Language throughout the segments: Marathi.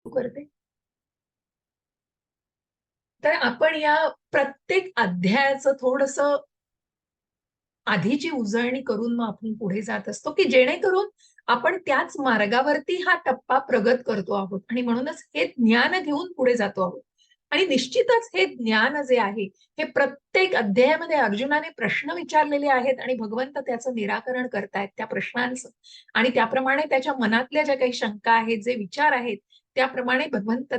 करते. तर आपण या प्रत्येक अध्यायाचं थोडंसं आधीची उजळणी करून मग आपण पुढे जात असतो, की जेणेकरून आपण त्याच मार्गावरती हा टप्पा प्रगत करतो आहोत आणि म्हणूनच हे ज्ञान घेऊन पुढे जातो आहोत. आणि निश्चितच हे ज्ञान जे आहे, हे प्रत्येक अध्यायामध्ये अर्जुनाने प्रश्न विचारलेले आहेत आणि भगवंत त्याचं निराकरण करतायत त्या प्रश्नांचं. आणि त्याप्रमाणे त्याच्या मनातल्या ज्या काही शंका आहेत, जे विचार आहेत, त्याप्रमाणे भगवंत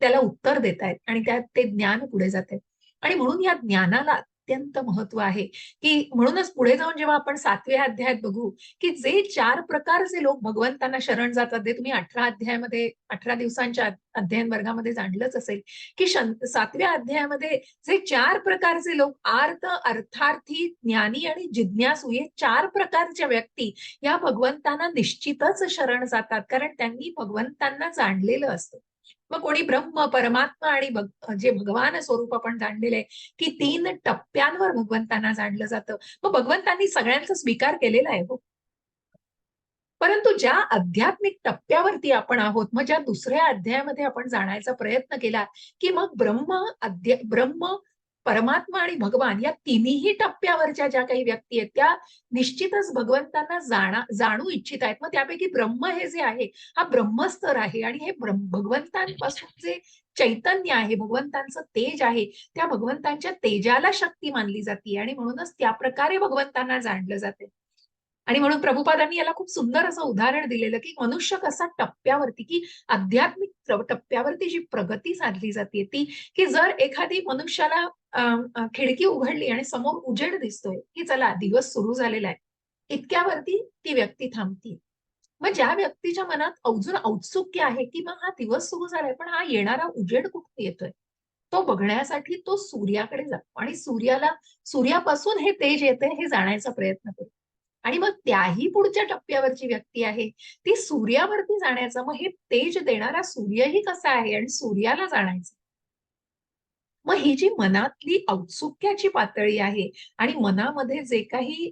त्याला उत्तर देत आहेत आणि त्यात ते ज्ञान पुढे जात आहे. आणि म्हणून या ज्ञानाला अत्यंत महत्व आहे, की म्हणूनच पुढे जाऊन जेव्हा आपण 7व्या अध्यायात बघू, की जे 4 प्रकारचे लोक भगवंतांना शरण जातात, ते तुम्ही 18 अध्यायामध्ये 18 दिवसांच्या अध्ययन वर्गामध्ये जाणलंच असेल, की 7व्या अध्यायामध्ये जे 4 प्रकारचे लोक आर्त, अर्थार्थी, ज्ञानी आणि जिज्ञासू हे 4 प्रकारच्या व्यक्ती या भगवंतांना निश्चितच शरण जातात, कारण त्यांनी भगवंतांना जाणलेलं असतं. मग कोणी ब्रह्म, परमात्मा आणि जे भगवान स्वरूप आपण जाणलेले की 3 टप्प्यांवर भगवंतांना जाणलं जातं. मग भगवंतांनी सगळ्यांचा स्वीकार केलेला आहे हो. परंतु ज्या आध्यात्मिक टप्प्यावरती आपण आहोत, मग ज्या दुसऱ्या अध्यायामध्ये आपण जाण्याचा प्रयत्न केला, की मग ब्रह्म, परमात्मा आणि भगवान या तिन्ही टप्प्यावरच्या ज्या काही व्यक्ती आहेत, त्या निश्चितच भगवंतांना जाणू इच्छित आहेत. मग त्यापैकी ब्रह्म हे जे आहे, हा ब्रह्मस्तर आहे आणि हे भगवंतांपासून जे चैतन्य आहे, भगवंतांचं तेज आहे, त्या भगवंतांच्या तेजाला शक्ती मानली जाते आणि म्हणूनच त्या प्रकारे भगवंतांना जाणलं जाते. आणि म्हणून प्रभुपादांनी याला खूप सुंदर असं उदाहरण दिलेलं, की मनुष्य कसा टप्प्यावरती, की आध्यात्मिक टप्प्यावरती जी प्रगती साधली जाते ती, की जर एखादी मनुष्याला खिडकी उघडली आणि समोर उजेड दिसतोय, की चला दिवस सुरू झालेला आहे. इतक्यावरती ती व्यक्ती थांबती. मग ज्या व्यक्तीच्या मनात अजून औत्सुक्य आहे, की मग हा दिवस सुरू झालाय, पण हा येणारा उजेड कुठून येतोय? तो बघण्यासाठी तो सूर्याकडे जातो आणि सूर्यापासून हे तेज येते हे जाण्याचा प्रयत्न करतो. आणि मग त्याही पुढच्या टप्प्यावरची व्यक्ती आहे, ती सूर्यावरती जाण्याचा, मग हे तेज देणारा सूर्यही कसा आहे आणि सूर्याला जाणायचं. मग ही जी मनातली औत्सुक्याची पातळी आहे आणि मनामध्ये जे काही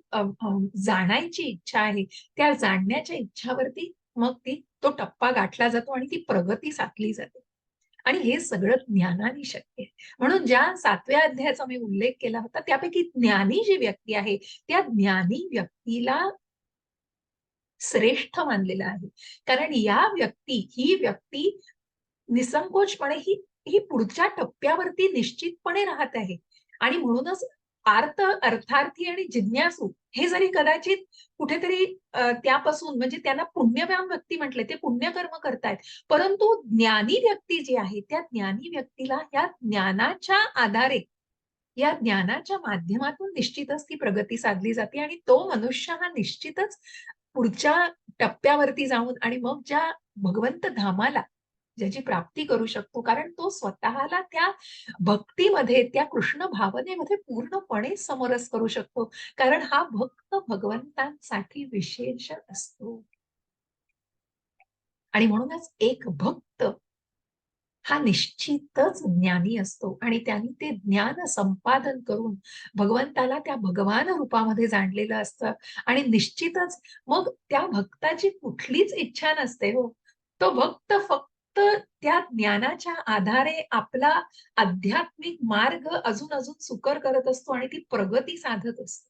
जाणायची इच्छा आहे, त्या जाणण्याच्या इच्छावरती मग तो टप्पा गाठला जातो आणि ती प्रगती साधली जाते. आणि हे सगळं ज्ञानाने शक्य आहे. म्हणून ज्या 7व्या अध्यायाचा मी उल्लेख केला होता, त्यापैकी ज्ञानी जी व्यक्ती आहे, त्या ज्ञानी व्यक्तीला श्रेष्ठ मानलेलं आहे. कारण ही व्यक्ती निसंकोचपणे ही ही पुढच्या टप्प्यावरती निश्चितपणे राहत आहे. आणि म्हणूनच अर्थार्थी आणि जिज्ञासू हे जरी कदाचित कुठेतरी त्यापासून म्हणजे त्यांना पुण्यवान व्यक्ती म्हटले, ते पुण्यकर्म करतायत. परंतु ज्ञानी व्यक्ती जी आहे, त्या ज्ञानी व्यक्तीला या ज्ञानाच्या माध्यमातून निश्चितच ती प्रगती साधली जाते आणि तो मनुष्य हा निश्चितच पुढच्या टप्प्यावरती जाऊन आणि मग ज्या भगवंत धामाला ज्याची प्राप्ती करू शकतो, कारण तो स्वतःला त्या भक्तीमध्ये, त्या कृष्ण भावनेमध्ये पूर्णपणे समरस करू शकतो, कारण हा भक्त भगवंतांसाठी विशेष असतो. आणि म्हणूनच एक भक्त हा निश्चितच ज्ञानी असतो आणि त्यांनी ते ज्ञान संपादन करून भगवंताला त्या भगवान रूपामध्ये जाणलेलं असतं. आणि निश्चितच मग त्या भक्ताची कुठलीच इच्छा नसते हो. तो भक्त फक्त त्या ज्ञानाच्या आधारे आपला आध्यात्मिक मार्ग अजून अजून सुकर करत असतो आणि ती प्रगती साधत असतो.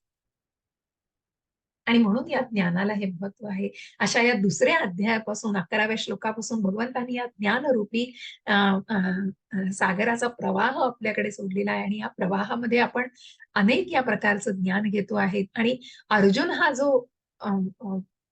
आणि म्हणून या ज्ञानाला हे महत्व आहे. अशा या दुसऱ्या अध्यायापासून 11व्या श्लोकापासून भगवंतांनी या ज्ञानरूपी सागराचा प्रवाह आपल्याकडे सोडलेला आहे आणि या प्रवाहामध्ये आपण अनेक या प्रकारचं ज्ञान घेतो आहे. आणि अर्जुन हा जो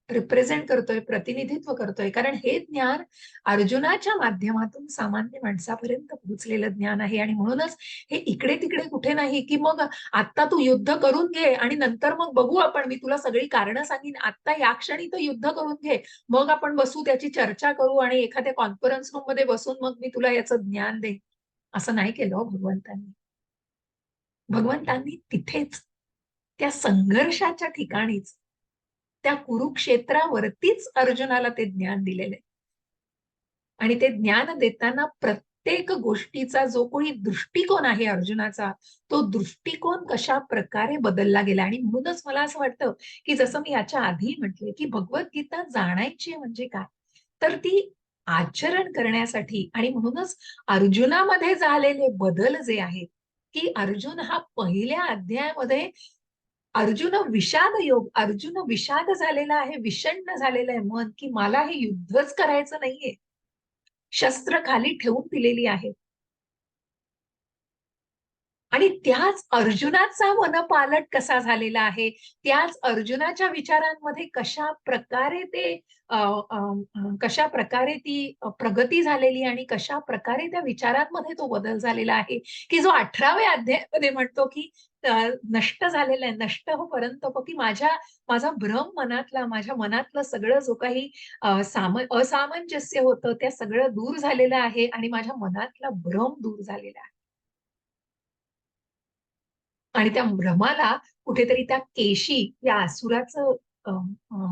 रिप्रेझेंट करतोय, प्रतिनिधित्व करतोय, कारण हे ज्ञान अर्जुनाच्या माध्यमातून सामान्य माणसापर्यंत पोहोचलेलं ज्ञान आहे. आणि म्हणूनच हे इकडे तिकडे कुठे नाही, की मग आता तू युद्ध करून घे आणि नंतर मग बघू आपण, मी तुला सगळी कारणं सांगीन, आता या क्षणी तो युद्ध करून घे, मग आपण बसू त्याची चर्चा करू आणि एखाद्या कॉन्फरन्स रूम मध्ये बसून मग मी तुला याचं ज्ञान देईन. असं नाही केलं हो भगवंतांनी. भगवंतांनी तिथेच त्या संघर्षाच्या ठिकाणीच त्या कुरुक्षेत्रावरतीच अर्जुनाला ते ज्ञान दिलेले आणि ते ज्ञान देताना प्रत्येक गोष्टीचा जो कोणी दृष्टिकोन आहे अर्जुनाचा, तो दृष्टिकोन कशा प्रकारे बदलला गेला. आणि म्हणूनच मला असं वाटतं, की जसं मी याच्या आधी म्हटले, की भगवद्गीता जाणायची म्हणजे काय, तर ती आचरण करण्यासाठी आणि म्हणूनच अर्जुनामध्ये झालेले बदल जे आहेत, की अर्जुन हा पहिल्या अध्यायामध्ये अर्जुन विषाद झालेला आहे, विषण्ण झालेलं आहे मन, की मला हे युद्धच करायचं नाहीये. शस्त्र खाली ठेवून दिलेली आहेत. आणि त्याच अर्जुनाचा मनपालट कसा झालेला आहे, त्याच अर्जुनाच्या विचारांमध्ये कशा प्रकारे ते कशा प्रकारे ती प्रगती झालेली आणि कशा प्रकारे त्या विचारांमध्ये तो बदल झालेला आहे, की जो 18व्या अध्यायामध्ये म्हणतो, की नष्ट झालेला आहे, नष्ट होईपर्यंत की माझा भ्रम मनातला, माझ्या मनातलं सगळं जो काही असामंजस्य होतं, त्या सगळं दूर झालेलं आहे आणि माझ्या मनातला भ्रम दूर झालेला आहे. आणि त्या भ्रमाला कुठेतरी त्या केशी या असुराचं अ, अ,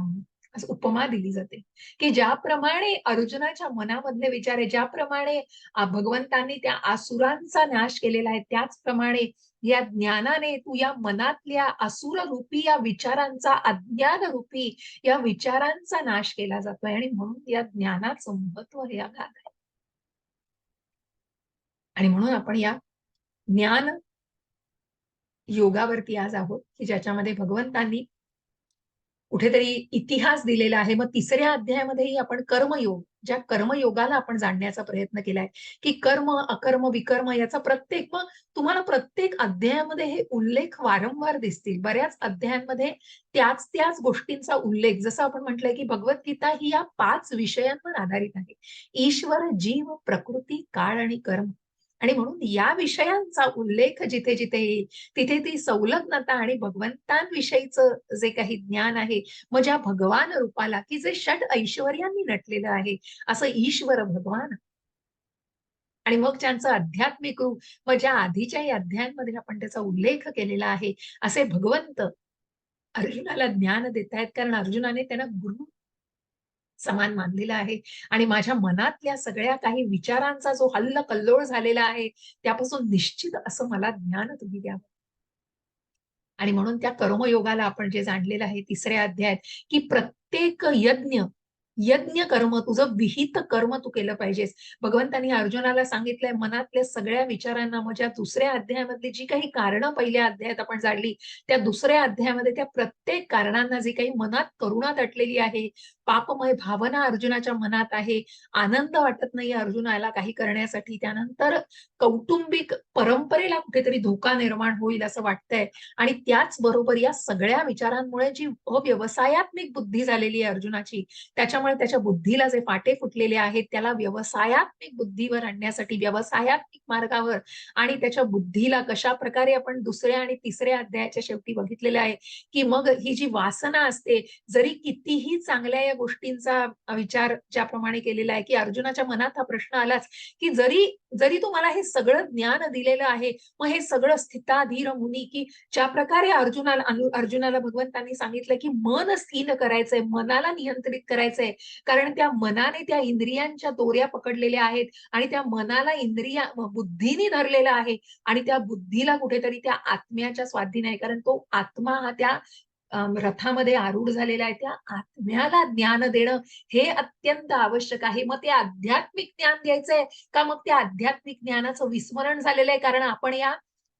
असं उपमा दिली जाते, की ज्याप्रमाणे अर्जुनाच्या मनामधले विचार आहे, ज्याप्रमाणे भगवंतांनी त्या असुरांचा नाश केलेला आहे, त्याचप्रमाणे या ज्ञानाने तू या मनातल्या असुर रूपी या विचारांचा, अज्ञान रूपी या विचारांचा नाश केला जातोय आणि म्हणून या ज्ञानाचं महत्व हे अगाध आहे. आणि म्हणून आपण या ज्ञान योगावरती आज आहोत, की ज्याच्यामध्ये भगवंतांनी कुठेतरी इतिहास दिलेला आहे. मग तिसऱ्या अध्यायामध्येही आपण कर्मयोग, ज्या कर्मयोगाला आपण जाणण्याचा प्रयत्न केलाय, की कर्म, अकर्म, विकर्म याचा मग तुम्हाला प्रत्येक अध्यायामध्ये हे उल्लेख वारंवार दिसतील. बऱ्याच अध्यायांमध्ये त्याच गोष्टींचा उल्लेख, जसं आपण म्हटलंय, की भगवद्गीता ही या 5 विषयांवर आधारित आहे. ईश्वर, जीव, प्रकृती, काळ आणि कर्म. आणि म्हणून या विषयांचा उल्लेख जिथे जिथे येईल, तिथे ती संलग्नता आणि भगवंतांविषयीचं जे काही ज्ञान आहे, मग ज्या भगवान रूपाला, की जे षड ऐश्वर्यांनी नटलेलं आहे, असं ईश्वर भगवान आणि मग त्यांचं आध्यात्मिक रूप, मग ज्या आधीच्याही अध्यायांमध्ये आपण त्याचा उल्लेख केलेला आहे, असे भगवंत अर्जुनाला ज्ञान देत आहेत, कारण अर्जुनाने त्यांना गुरु समान मानलेला आहे आणि माझ्या मनातल्या सगळ्या काही विचारांचा जो हल्लकल्लोळ झालेला आहे, त्यापासून निश्चित असं मला ज्ञान तुम्ही द्यावं. आणि म्हणून त्या कर्मयोगाला आपण जे जाणलेलं आहे तिसऱ्या अध्यायात, की प्रत्येक यज्ञ यज्ञ कर्म तुझं विहित कर्म तू केलं पाहिजेस. भगवंतांनी अर्जुनाला सांगितलंय मनातल्या सगळ्या विचारांना म्हणजे दुसऱ्या अध्यायामधली जी काही कारणं पहिल्या अध्यायात आपण जाणली, त्या दुसऱ्या अध्यायामध्ये त्या प्रत्येक कारणांना जी काही मनात करुणा दटलेली आहे, पापमय भावना अर्जुनाच्या मनात आहे, आनंद वाटत नाहीये अर्जुनाला काही करण्यासाठी, त्यानंतर कौटुंबिक परंपरेला कुठेतरी धोका निर्माण होईल असं वाटतंय आणि त्याचबरोबर या सगळ्या विचारांमुळे जी अव्यवसायात्मिक बुद्धी झालेली आहे अर्जुनाची, त्याच्यामुळे त्याच्या बुद्धीला जे फाटे फुटलेले आहेत, त्याला व्यवसायात्मिक बुद्धीवर आणण्यासाठी, व्यवसायात्मिक मार्गावर आणि त्याच्या बुद्धीला कशाप्रकारे आपण दुसऱ्या आणि तिसऱ्या अध्यायाच्या शेवटी बघितलेलं आहे, की मग ही जी वासना असते, जरी कितीही चांगल्या या गोष्टींचा विचार ज्याप्रमाणे केलेला आहे, की अर्जुनाच्या मनात हा प्रश्न आलाच, की जरी जरी तू मला हे सगळं ज्ञान दिलेलं आहे, मग हे सगळं स्थिताधीर मुनी, की ज्या प्रकारे अर्जुनाला भगवंतांनी सांगितलं, की मन स्थिर करायचंय, मनाला नियंत्रित करायचंय. कारण त्या मनाने त्या इंद्रियांच्या दोऱ्या पकडलेल्या आहेत आणि त्या मनाला बुद्धीने धरलेलं आहे आणि त्या बुद्धीला कुठेतरी त्या आत्म्याच्या स्वाधीन आहे. कारण तो आत्मा हा त्या रथामध्ये आरूढ झालेला आहे. त्या आत्म्याला ज्ञान देणं हे अत्यंत आवश्यक आहे. मग ते आध्यात्मिक ज्ञान द्यायचंय का मग त्या आध्यात्मिक ज्ञानाचं विस्मरण झालेलं आहे कारण आपण या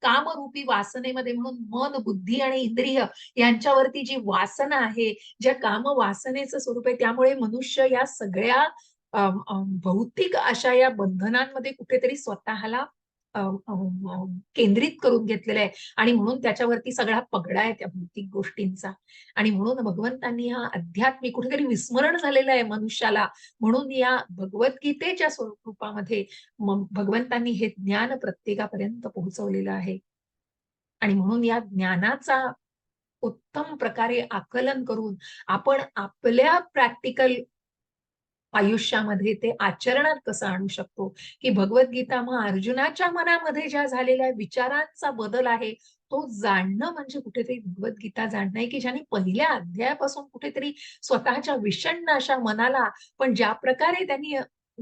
कामरूपी वासनेमध्ये म्हणून मन, बुद्धी आणि इंद्रिय यांच्यावरती जी वासना आहे, ज्या काम वासनेचं स्वरूप आहे, त्यामुळे मनुष्य या सगळ्या भौतिक अशा या बंधनांमध्ये कुठेतरी स्वतःला केंद्रित करून घेतलेलं आहे आणि म्हणून त्याच्यावरती सगळा पगडा आहे त्या भौतिक गोष्टींचा आणि म्हणून भगवंतांनी हा आध्यात्मिक कुठेतरी विस्मरण झालेलं आहे मनुष्याला. म्हणून या भगवद्गीतेच्या स्वरूपामध्ये भगवंतांनी हे ज्ञान प्रत्येकापर्यंत पोहोचवलेलं आहे. आणि म्हणून या ज्ञानाचा उत्तम प्रकारे आकलन करून आपण आपल्या प्रॅक्टिकल आयुष्यामध्ये ते आचरणात कसं आणू शकतो, की भगवद्गीता मग अर्जुनाच्या मनामध्ये ज्या झालेल्या विचारांचा बदल आहे, तो जाणणं म्हणजे कुठेतरी भगवद्गीता जाणणं आहे, की ज्याने पहिल्या अध्यायापासून कुठेतरी स्वतःच्या विषण्ण अशा मनाला पण ज्या प्रकारे त्यांनी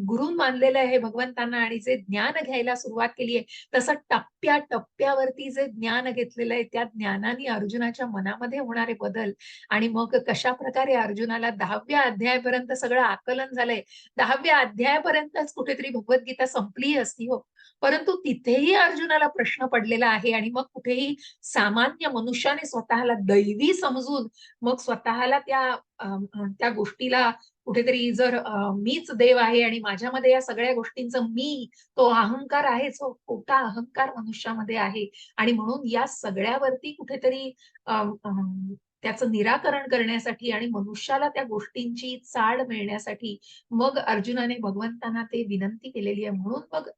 गुरु मानलेलं आहे भगवंतांना आणि जे ज्ञान घ्यायला सुरुवात केली आहे, तसं टप्प्याटप्प्यावरती जे ज्ञान घेतलेलं आहे, त्या ज्ञानाने अर्जुनाच्या मनामध्ये होणारे बदल आणि मग कशा प्रकारे अर्जुनाला 10व्या अध्यायापर्यंत सगळं आकलन झालंय. 10व्या अध्यायापर्यंतच कुठेतरी भगवद्गीता संपली असती हो. परंतु तिथेही अर्जुनाला प्रश्न पडलेला आहे आणि मग कुठेही सामान्य मनुष्याने स्वतःला दैवी समजून मग स्वतःला त्या गोष्टीला कुठेतरी जर मीच देव आहे आणि माझ्यामध्ये या सगळ्या गोष्टींचं मी तो अहंकार आहेच हो, खोटा अहंकार मनुष्यामध्ये आहे आणि म्हणून या सगळ्यावरती कुठेतरी त्याचं निराकरण करण्यासाठी आणि मनुष्याला त्या गोष्टींची चाड मिळण्यासाठी मग अर्जुनाने भगवंतांना ते विनंती केलेली आहे. म्हणून मग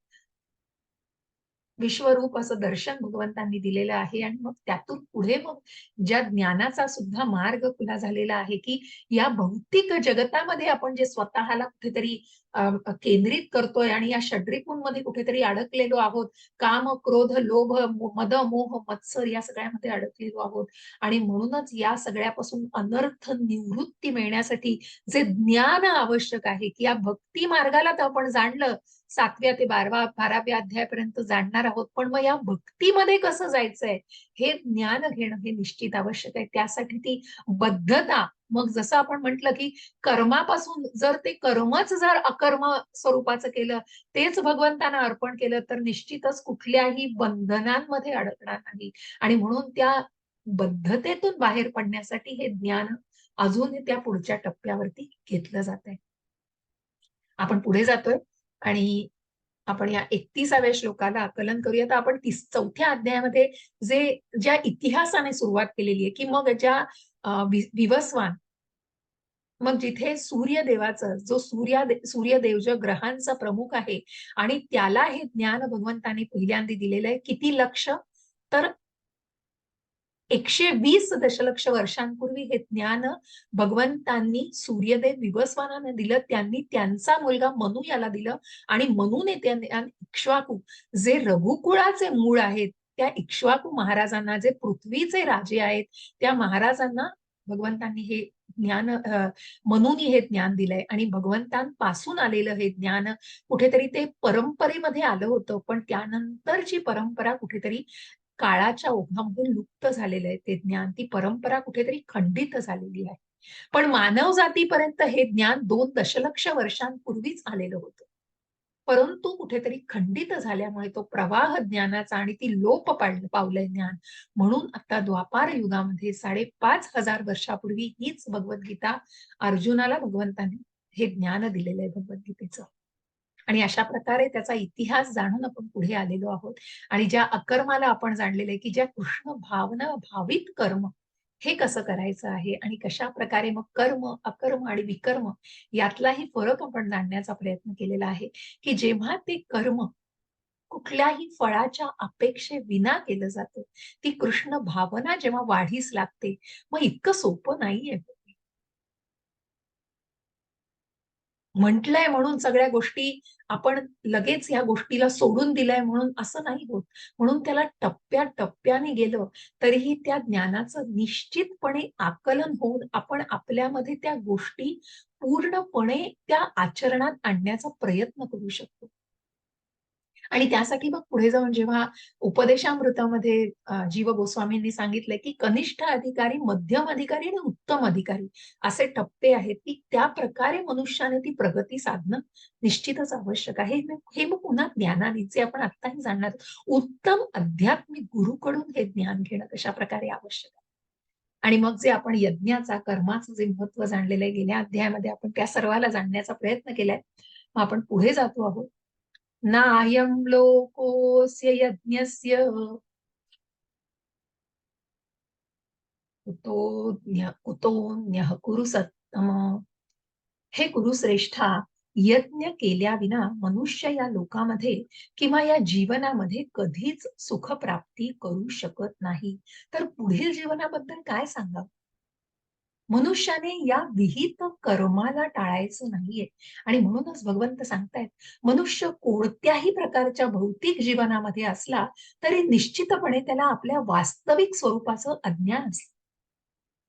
विश्वरूप असं दर्शन भगवंतांनी दिलेलं आहे आणि मग त्यातून पुढे मग ज्या ज्ञानाचा सुद्धा मार्ग खुला झालेला आहे की या भौतिक जगतामध्ये आपण जे स्वतःला कुठेतरी केंद्रित करतोय आणि या षड्रिपूंमध्ये कुठेतरी अडकलेलो आहोत. काम, क्रोध, लोभ, मद, मोह, मत्सर या सगळ्यामध्ये अडकलेलो आहोत आणि म्हणूनच या सगळ्यापासून अनर्थ निवृत्ती मिळण्यासाठी जे ज्ञान आवश्यक आहे की या भक्ती मार्गाला तर आपण जाणलं 7व्या ते 12व्या अध्यायापर्यंत जाणणार आहोत. पण मग या भक्तीमध्ये कसं जायचंय हे ज्ञान घेणं हे निश्चित आवश्यक आहे. त्यासाठी ती बद्धता मग जसं आपण म्हटलं की कर्मापासून जर ते कर्मच जर अकर्म स्वरूपाचं केलं, तेच भगवंतांना अर्पण केलं तर निश्चितच कुठल्याही बंधनांमध्ये अडकणार नाही आणि म्हणून त्या बद्धतेतून बाहेर पडण्यासाठी हे ज्ञान अजून त्या पुढच्या टप्प्यावरती घेतलं जात आहे. आपण पुढे जातोय आणि आपण या 31व्या श्लोकाला आकलन करूया. तर आपण 4थ्या अध्यायामध्ये ज्या इतिहासाने सुरुवात केलेली आहे की मग ज्या विवस्वान मग जिथे सूर्यदेवाचं जो सूर्यदेव जो ग्रहांचा प्रमुख आहे आणि त्याला हे ज्ञान भगवंतांनी पहिल्यांदा दिलेलं आहे. किती लक्ष तर 120 दशलक्ष वर्षांपूर्वी हे ज्ञान भगवंतांनी सूर्यदेव विवस्वानाने दिलं. त्यांनी त्यांचा मुलगा मनु याला दिलं आणि मनुने त्या इक्ष्वाकू जे रघुकुळाचे मूळ आहेत त्या इक्ष्वाकू महाराजांना जे पृथ्वीचे राजे आहेत त्या महाराजांना भगवंतांनी हे ज्ञान मनुनी हे ज्ञान दिलंय आणि भगवंतांपासून आलेलं हे ज्ञान कुठेतरी ते परंपरेमध्ये आलं होतं. पण त्यानंतरची परंपरा कुठेतरी काळाच्या ओघामध्ये लुप्त झालेलं आहे ते ज्ञान. ती परंपरा कुठेतरी खंडित झालेली आहे. पण मानव जातीपर्यंत हे ज्ञान 2 दशलक्ष वर्षांपूर्वीच आलेलं होतं. परंतु कुठेतरी खंडित झाल्यामुळे तो प्रवाह ज्ञानाचा आणि ती लोप पावलंय ज्ञान. म्हणून आता द्वापार युगामध्ये 5,500 वर्षापूर्वी हीच भगवद्गीता अर्जुनाला भगवंतांनी हे ज्ञान दिलेलं आहे भगवद्गीतेचं. आणि अशा प्रकारे त्याचा इतिहास जाणून आपण पुढे आलेलो आहोत आणि ज्या अकर्माला आपण जाणलेलं आहे की ज्या कृष्ण भावना भावित कर्म हे कसं करायचं आहे आणि कशा प्रकारे मग कर्म, अकर्म आणि विकर्म यातलाही फरक आपण जाणण्याचा प्रयत्न केलेला आहे की जेव्हा ते कर्म कुठल्याही फळाच्या अपेक्षेविना केलं जातं, ती कृष्ण भावना जेव्हा वाढीस लागते, मग इतकं सोपं नाहीये. म्हटलंय म्हणून सगळ्या गोष्टी आपण लगेच या गोष्टीला सोडून दिलंय म्हणून असं नाही होत. म्हणून त्याला टप्प्याटप्प्याने गेलं तरीही त्या ज्ञानाचं निश्चितपणे आकलन होऊन आपण आपल्यामध्ये त्या गोष्टी पूर्णपणे त्या आचरणात आणण्याचा प्रयत्न करू शकतो. आणि त्यासाठी मग पुढे जाऊन जेव्हा उपदेशामृतामध्ये जीव गोस्वामींनी सांगितलंय की कनिष्ठ अधिकारी, मध्यम अधिकारी आणि उत्तम अधिकारी असे टप्पे आहेत की त्या प्रकारे मनुष्याने ती प्रगती साधणं निश्चितच आवश्यक आहे. हे मग पुन्हा ज्ञानाने जे आपण आत्ताही जाणणार उत्तम आध्यात्मिक गुरुकडून हे ज्ञान घेणं कशा प्रकारे आवश्यक आहे. आणि मग जे आपण यज्ञाचा, कर्माचं जे महत्व जाणलेलं आहे गेल्या अध्यायामध्ये आपण त्या सर्वाला जाणण्याचा प्रयत्न केलाय. मग आपण पुढे जातो आहोत. नायं लोकोऽस्य यज्ञस्य कुतोऽन्यः कुरु सत्तम. हे कुरुश्रेष्ठा, यज्ञ केल्याविना मनुष्य या लोकामध्ये किंवा या जीवनामध्ये कधीच सुखप्राप्ती करू शकत नाही. तर पुढील जीवनाबद्दल काय सांगावं? मनुष्याने या विहित कर्माला टाळायचं नाहीये आणि म्हणूनच भगवंत सांगतायत मनुष्य कोणत्याही प्रकारच्या भौतिक जीवनामध्ये असला तरी निश्चितपणे त्याला आपल्या वास्तविक स्वरूपाचं अज्ञान असतं.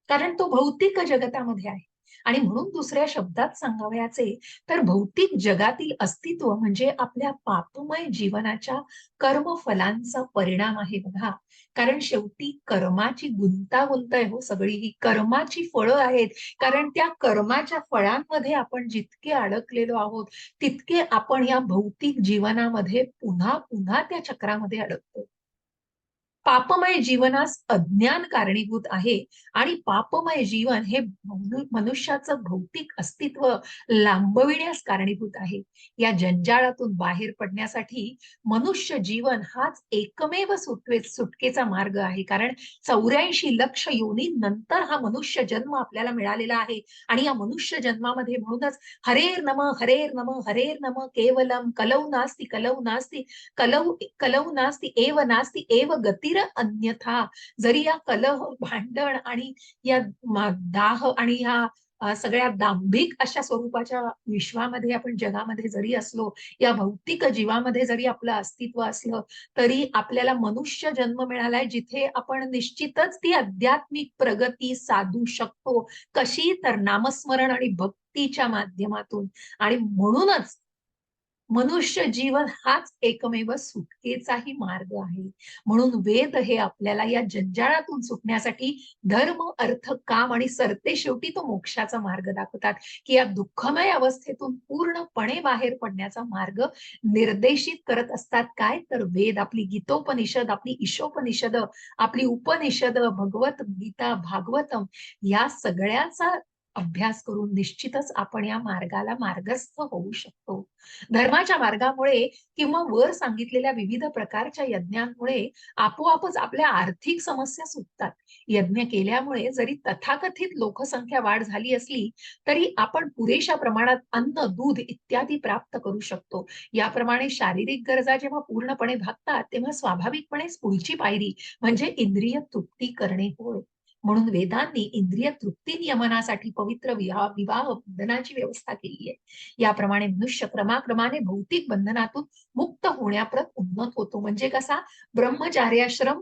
कारण तो भौतिक जगतामध्ये आहे आणि म्हणून दुसऱ्या शब्दात सांगावयाचे तर भौतिक जगातील अस्तित्व म्हणजे आपल्या पापमय जीवनाच्या कर्मफलांचा परिणाम आहे बघा. कारण शेवटी कर्माची गुंतागुंत आहे हो सगळी, ही कर्माची फळं आहेत. कारण त्या कर्माच्या फळांमध्ये आपण जितके अडकलेलो आहोत तितके आपण या भौतिक जीवनामध्ये पुन्हा पुन्हा त्या चक्रामध्ये अडकतो. पापमय जीवनास अज्ञान कारणीभूत आहे आणि पापमय जीवन हे मनुष्याचं भौतिक अस्तित्व लांबविण्यास कारणीभूत आहे. या जंजाळातून बाहेर पडण्यासाठी मनुष्य जीवन हाच एकमेव सुटकेचा मार्ग आहे. कारण 84 लक्ष योनीनंतर हा मनुष्य जन्म आपल्याला मिळालेला आहे आणि या मनुष्य जन्मामध्ये म्हणूनच हरेर नम हरेर नम हरेर नम केवलम कलौ नास्ति कलौ नास्ति कलौ कलौ नास्ति एव नास्ति एव गतिर अन्यथा. जरी या कलह भांडण आणि या दाह आणि ह्या सगळ्या दांभिक अशा स्वरूपाच्या विश्वामध्ये आपण जगामध्ये जरी असलो, या भौतिक जीवामध्ये जरी आपलं अस्तित्व असलं तरी आपल्याला मनुष्य जन्म मिळालाय जिथे आपण निश्चितच ती आध्यात्मिक प्रगती साधू शकतो. कशी तर नामस्मरण आणि भक्तीच्या माध्यमातून. आणि म्हणूनच मनुष्य जीवन हाच एकमेव सुटकेचाही मार्ग आहे. म्हणून वेद हे आपल्याला या जंजाळातून सुटण्यासाठी धर्म, अर्थ, काम आणि सरते शेवटी तो मोक्षाचा मार्ग दाखवतात, की या दुःखमय अवस्थेतून पूर्णपणे बाहेर पडण्याचा मार्ग निर्देशित करत असतात. काय तर वेद, आपली गीतोपनिषद, आपली ईशोपनिषद, आपली उपनिषद, भगवत गीता, भागवतम या सगळ्याचा अभ्यास करून निश्चितच आपण या मार्गाला मार्गस्थ होऊ शकतो. धर्माच्या मार्गामुळे किंवा वर सांगितलेल्या विविध प्रकारच्या यज्ञांमुळे आपोआपच आपल्या आर्थिक समस्या सुटतात. यज्ञ केल्यामुळे जरी तथाकथित लोकसंख्या वाढ झाली असली तरी आपण पुरेशा प्रमाणात अन्न, दूध इत्यादी प्राप्त करू शकतो. याप्रमाणे शारीरिक गरजा जेव्हा पूर्णपणे भागतात तेव्हा स्वाभाविकपणेच पुढची पायरी म्हणजे इंद्रिय तृप्ती करणे होय. म्हणून वेदांनी इंद्रिय तृप्ती नियमनासाठी पवित्र विवाह बंधनाची व्यवस्था केली आहे. याप्रमाणे मनुष्य क्रमाक्रमाने भौतिक बंधनातून मुक्त होण्याप्रत उन्नत होतो. म्हणजे कसा? ब्रह्मचार्याश्रम,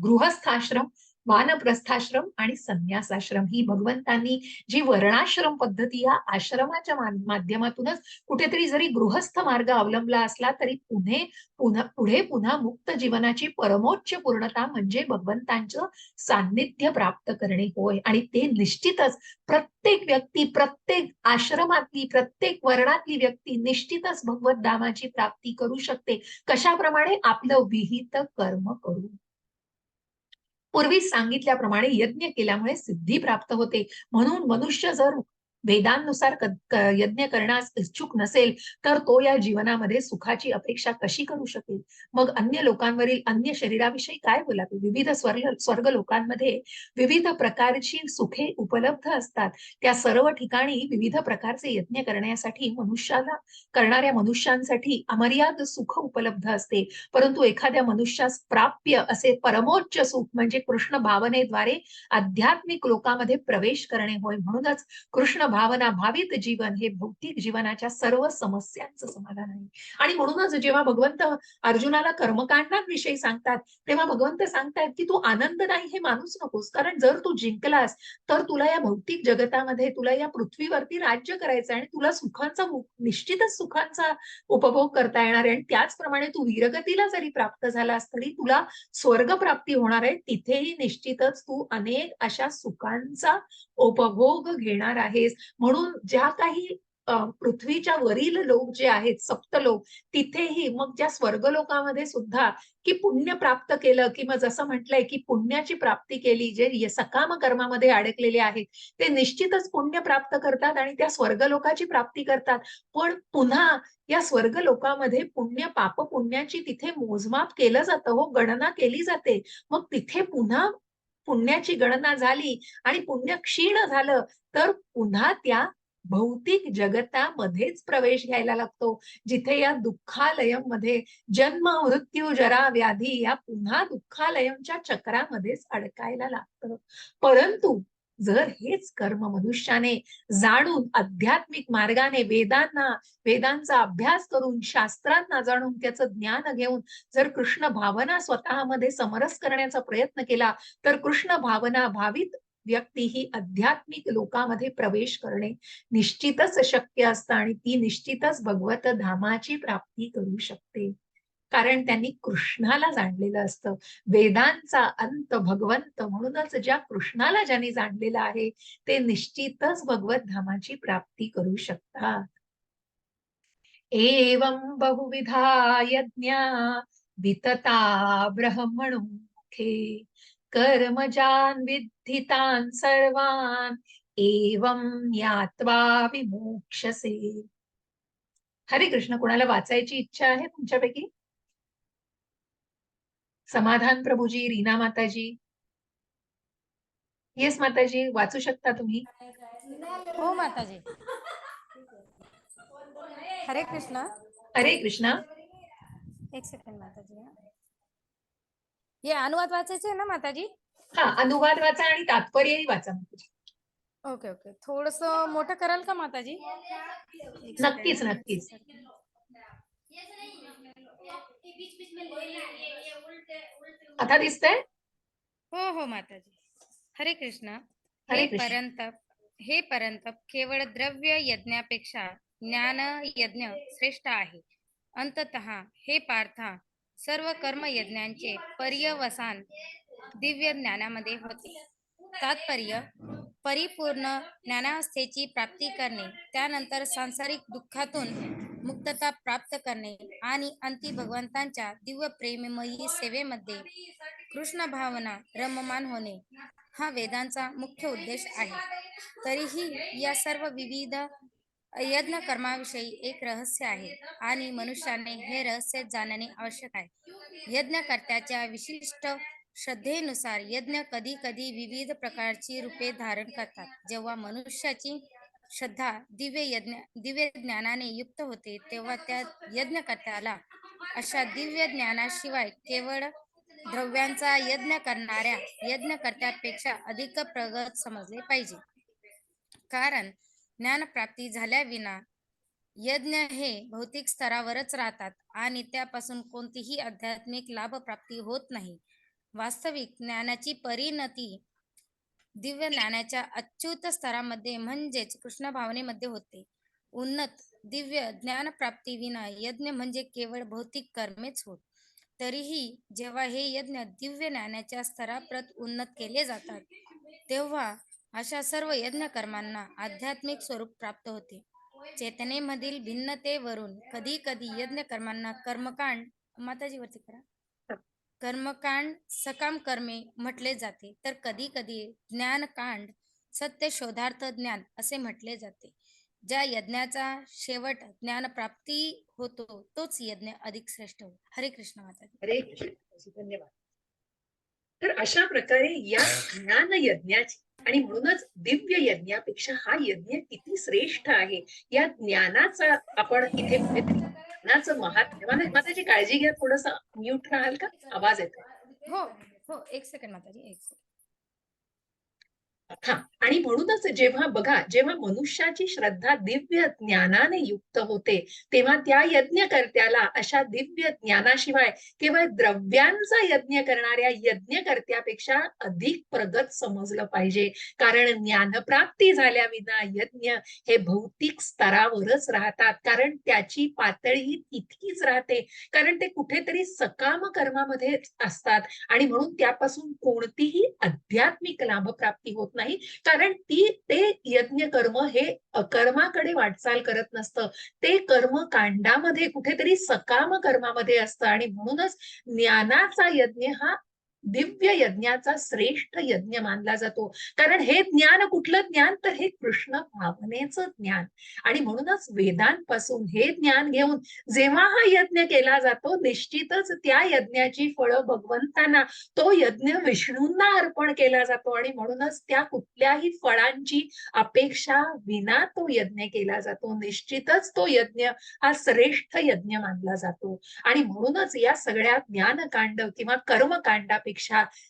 गृहस्थाश्रम, वानप्रस्थाश्रम आणि संन्यासाश्रम ही भगवंतांनी जी वर्णाश्रम पद्धती या आश्रमाच्या माध्यमातूनच कुठेतरी जरी गृहस्थ मार्ग अवलंबला असला तरी पुढे पुन्हा मुक्त जीवनाची परमोच्च पूर्णता म्हणजे भगवंतांचं सान्निध्य प्राप्त करणे होय. आणि ते निश्चितच प्रत्येक व्यक्ती, प्रत्येक आश्रमातली, प्रत्येक वर्णातली व्यक्ती निश्चितच भगवत धामाची प्राप्ती करू शकते. कशाप्रमाणे? आपलं विहित कर्म करून. पूर्वी सांगितल्याप्रमाणे यज्ञ केल्यामुळे सिद्धी प्राप्त होते. म्हणून मनुष्य जर वेदांनुसार यज्ञ करण्यास इच्छुक नसेल तर तो या जीवनामध्ये सुखाची अपेक्षा कशी करू शकेल? मग अन्य लोकांवरील अन्य शरीराविषयी काय बोलावे? विविध स्वर्ग लोकांमध्ये विविध प्रकारची सुखे उपलब्ध असतात. त्या सर्व ठिकाणी विविध प्रकारचे यज्ञ करण्यासाठी करणाऱ्या मनुष्यांसाठी अमर्याद सुख उपलब्ध असते. परंतु एखाद्या मनुष्यास प्राप्य असे परमोच्च सुख म्हणजे कृष्ण भावनेद्वारे आध्यात्मिक लोकांमध्ये प्रवेश करणे होय. म्हणूनच कृष्ण भावना भावित जीवन हे भौतिक जीवनाच्या सर्व समस्यांचं समाधान आहे. आणि म्हणूनच जेव्हा भगवंत अर्जुनाला कर्मकांडांविषयी सांगतात तेव्हा भगवंत सांगतायत की तू आनंद नाही हे मानूच नकोस. कारण जर तू जिंकलास तर तुला या भौतिक जगतामध्ये, तुला या पृथ्वीवरती राज्य करायचं आणि तुला निश्चितच सुखांचा उपभोग करता येणार आहे. आणि त्याचप्रमाणे तू वीरगतीला जरी प्राप्त झालास तरी तुला स्वर्ग प्राप्ती होणार आहे. तिथेही निश्चितच तू अनेक अशा सुखांचा उपभोग घेणार आहेस. म्हणून ज्या काही पृथ्वीच्या वरील लोक जे आहेत सप्तलोक, तिथेही मग ज्या स्वर्गलोकामध्ये सुद्धा की पुण्य प्राप्त केलं किंवा जसं म्हटलंय की पुण्याची प्राप्ती केली, जे सकाम कर्मामध्ये अडकलेले आहेत ते निश्चितच पुण्य प्राप्त करतात आणि त्या स्वर्गलोकाची प्राप्ती करतात. पण पुन्हा या स्वर्ग लोकांमध्ये पुण्य पाप पुण्याची तिथे मोजमाप केलं जातं हो, गणना केली जाते. मग तिथे पुन्हा पुण्याची गणना झाली आणि पुण्य क्षीण झालं तर पुन्हा त्या भौतिक जगतामध्येच प्रवेश घ्यायला लागतो, जिथे या दुःखालयमध्ये जन्म, मृत्यू, जरा, व्याधी या पुन्हा दुःखालयच्या चक्रामध्येच अडकायला लागतं. परंतु जर हेच कर्म मनुष्याने जाणून आध्यात्मिक मार्गाने वेदांचा अभ्यास करून, शास्त्रांना जाणून, त्याचं ज्ञान घेऊन जर कृष्ण भावना स्वतःमध्ये समरस करण्याचा प्रयत्न केला तर कृष्ण भावना भावित व्यक्ती ही आध्यात्मिक लोकांमध्ये प्रवेश करणे निश्चितच शक्य असतं आणि ती निश्चितच भगवत धामाची प्राप्ती करू शकते. कारण त्यांनी कृष्णाला जाणलेलं असतं. वेदांचा अंत भगवंत, म्हणूनच ज्या कृष्णाला ज्यांनी जाणलेलं आहे ते निश्चितच भगवत धामाची प्राप्ती करू शकतात. एवं बहुविधा यज्ञा वितता ब्रह्मणो मुखे कर्मजान् विद्धितान् सर्वान् एवं ज्ञात्वा विमोक्षसे. हरे कृष्ण. कोणाला वाचायची इच्छा आहे तुमच्यापैकी? समाधान प्रभूजी, रीना माताजी. येस माताजी, वाचू शकता तुम्ही. हो माताजी. हरे कृष्ण. हरे कृष्ण. एक सेकंड माताजी. हे अनुवाद वाचायचे आहे ना माताजी? हा, अनुवाद वाचा आणि तात्पर्यही वाचा माताजी. Okay okay. थोडस मोठं कराल का माताजी? नक्कीच नक्कीच. आता दिसतंय? हो हो माताजी. हरे कृष्ण. हरे कृष्ण. हे परंतप केवळ द्रव्य यज्ञापेक्षा ज्ञान यज्ञ श्रेष्ठ आहे. अंततः हे पार्था, सर्व कर्म यज्ञांचे पर्यवसान दिव्य ज्ञानामध्ये होते. तात्पर्य, परिपूर्ण ज्ञानावस्थेची प्राप्ती करणे, त्यानंतर सांसारिक दुःखातून मुक्तता प्राप्त करणे आणि अंती भगवंतांच्या दिव्य प्रेममयी सेवेमध्ये कृष्ण भावना रममान होणे हा वेदांचा मुख्य उद्देश आहे. तरीही या सर्व विविध यज्ञ कर्माविषयी एक रहस्य आहे आणि मनुष्याने हे रहस्य जाणणे आवश्यक आहे. यज्ञकर्त्याच्या विशिष्ट श्रद्धेनुसार यज्ञ कधी कधी विविध प्रकारची रूपे धारण करतात. जेव्हा मनुष्याची श्रद्धा दिव्य ज्ञानाने युक्त होते तेव्हा त्या यज्ञकर्त्याला अशा दिव्य ज्ञानाशिवाय केवळ द्रव्यांचा यज्ञ करणाऱ्या यज्ञकर्त्यापेक्षा अधिक प्रगत समजले पाहिजे. कारण ज्ञानप्राप्ती झाल्याविना यज्ञ हे भौतिक स्तरावरच राहतात आणि त्यापासून कोणतीही आध्यात्मिक लाभ प्राप्ती होत नाही. वास्तविक ज्ञानाची परिणती दिव्य ज्ञानाच्या अच्युत स्तरामध्ये म्हणजेच कृष्ण भावनेमध्ये होते. उन्नत दिव्य ज्ञानप्राप्ती विना यज्ञ म्हणजे केवळ भौतिक कर्मेच होत. तरीही जेव्हा हे यज्ञ दिव्य ज्ञानाच्या स्तराप्रत उन्नत केले जातात तेव्हा अशा सर्व यज्ञ कर्मांना आध्यात्मिक स्वरूप प्राप्त होते. चेतनेमधील भिन्नतेवरून कधी कधी यज्ञ कर्मांना कर्मकांड, माताजी वरती करा, कर्मकांड सकाम कर्मे म्हटले जाते, तर कधी कधी ज्ञानकांड सत्य शोधार्थ ज्ञान असे म्हटले जाते. ज्या यज्ञाचा शेवट ज्ञानप्राप्ती होतो तोच यज्ञ अधिक श्रेष्ठ होतो. हरे कृष्ण माताजी. हरे कृष्ण. धन्यवाद. तर अशा प्रकारे या ज्ञान यज्ञाची आणि म्हणूनच दिव्य यज्ञापेक्षा हा यज्ञ किती श्रेष्ठ आहे या ज्ञानाचा आपण इथे कुठेतरी ज्ञानाचं महात्म्य. माताची काळजी घ्या, थोडस म्यूट राहाल का? आवाज येतो. हो हो, एक सेकंड माताजी, एक सेकंड. हा, आणि म्हणूनच जेव्हा बघा, जेव्हा मनुष्याची श्रद्धा दिव्य ज्ञानाने युक्त होते तेव्हा त्या यज्ञकर्त्याला अशा दिव्य ज्ञानाशिवाय केवळ द्रव्यांचा यज्ञ करणाऱ्या यज्ञकर्त्यापेक्षा अधिक प्रगत समजलं पाहिजे. कारण ज्ञानप्राप्ती झाल्याविना यज्ञ हे भौतिक स्तरावरच राहतात. कारण त्याची पातळी तितकीच राहते, कारण ते कुठेतरी सकाम कर्मामध्ये असतात आणि म्हणून त्यापासून कोणतीही आध्यात्मिक लाभप्राप्ती होत नाही. कारण ते यज्ञ कर्म हे अकर्माकडे वाटचाल करत नसतं, ते कर्म कांडामध्ये कुठेतरी सकाम कर्मामध्ये असतं. आणि म्हणूनच ज्ञानाचा यज्ञ हा दिव्य यज्ञाचा श्रेष्ठ यज्ञ मानला जातो. कारण हे ज्ञान कुठलं ज्ञान, तर हे कृष्ण भावनेचं ज्ञान. आणि म्हणूनच वेदांपासून हे ज्ञान घेऊन जेव्हा हा यज्ञ केला जातो निश्चितच त्या यज्ञाची फळं भगवंतांना, तो यज्ञ विष्णूंना अर्पण केला जातो. आणि म्हणूनच त्या कुठल्याही फळांची अपेक्षा विना तो यज्ञ केला जातो. निश्चितच तो यज्ञ हा श्रेष्ठ यज्ञ मानला जातो. आणि म्हणूनच या सगळ्या ज्ञानकांड किंवा कर्मकांडापेक्षा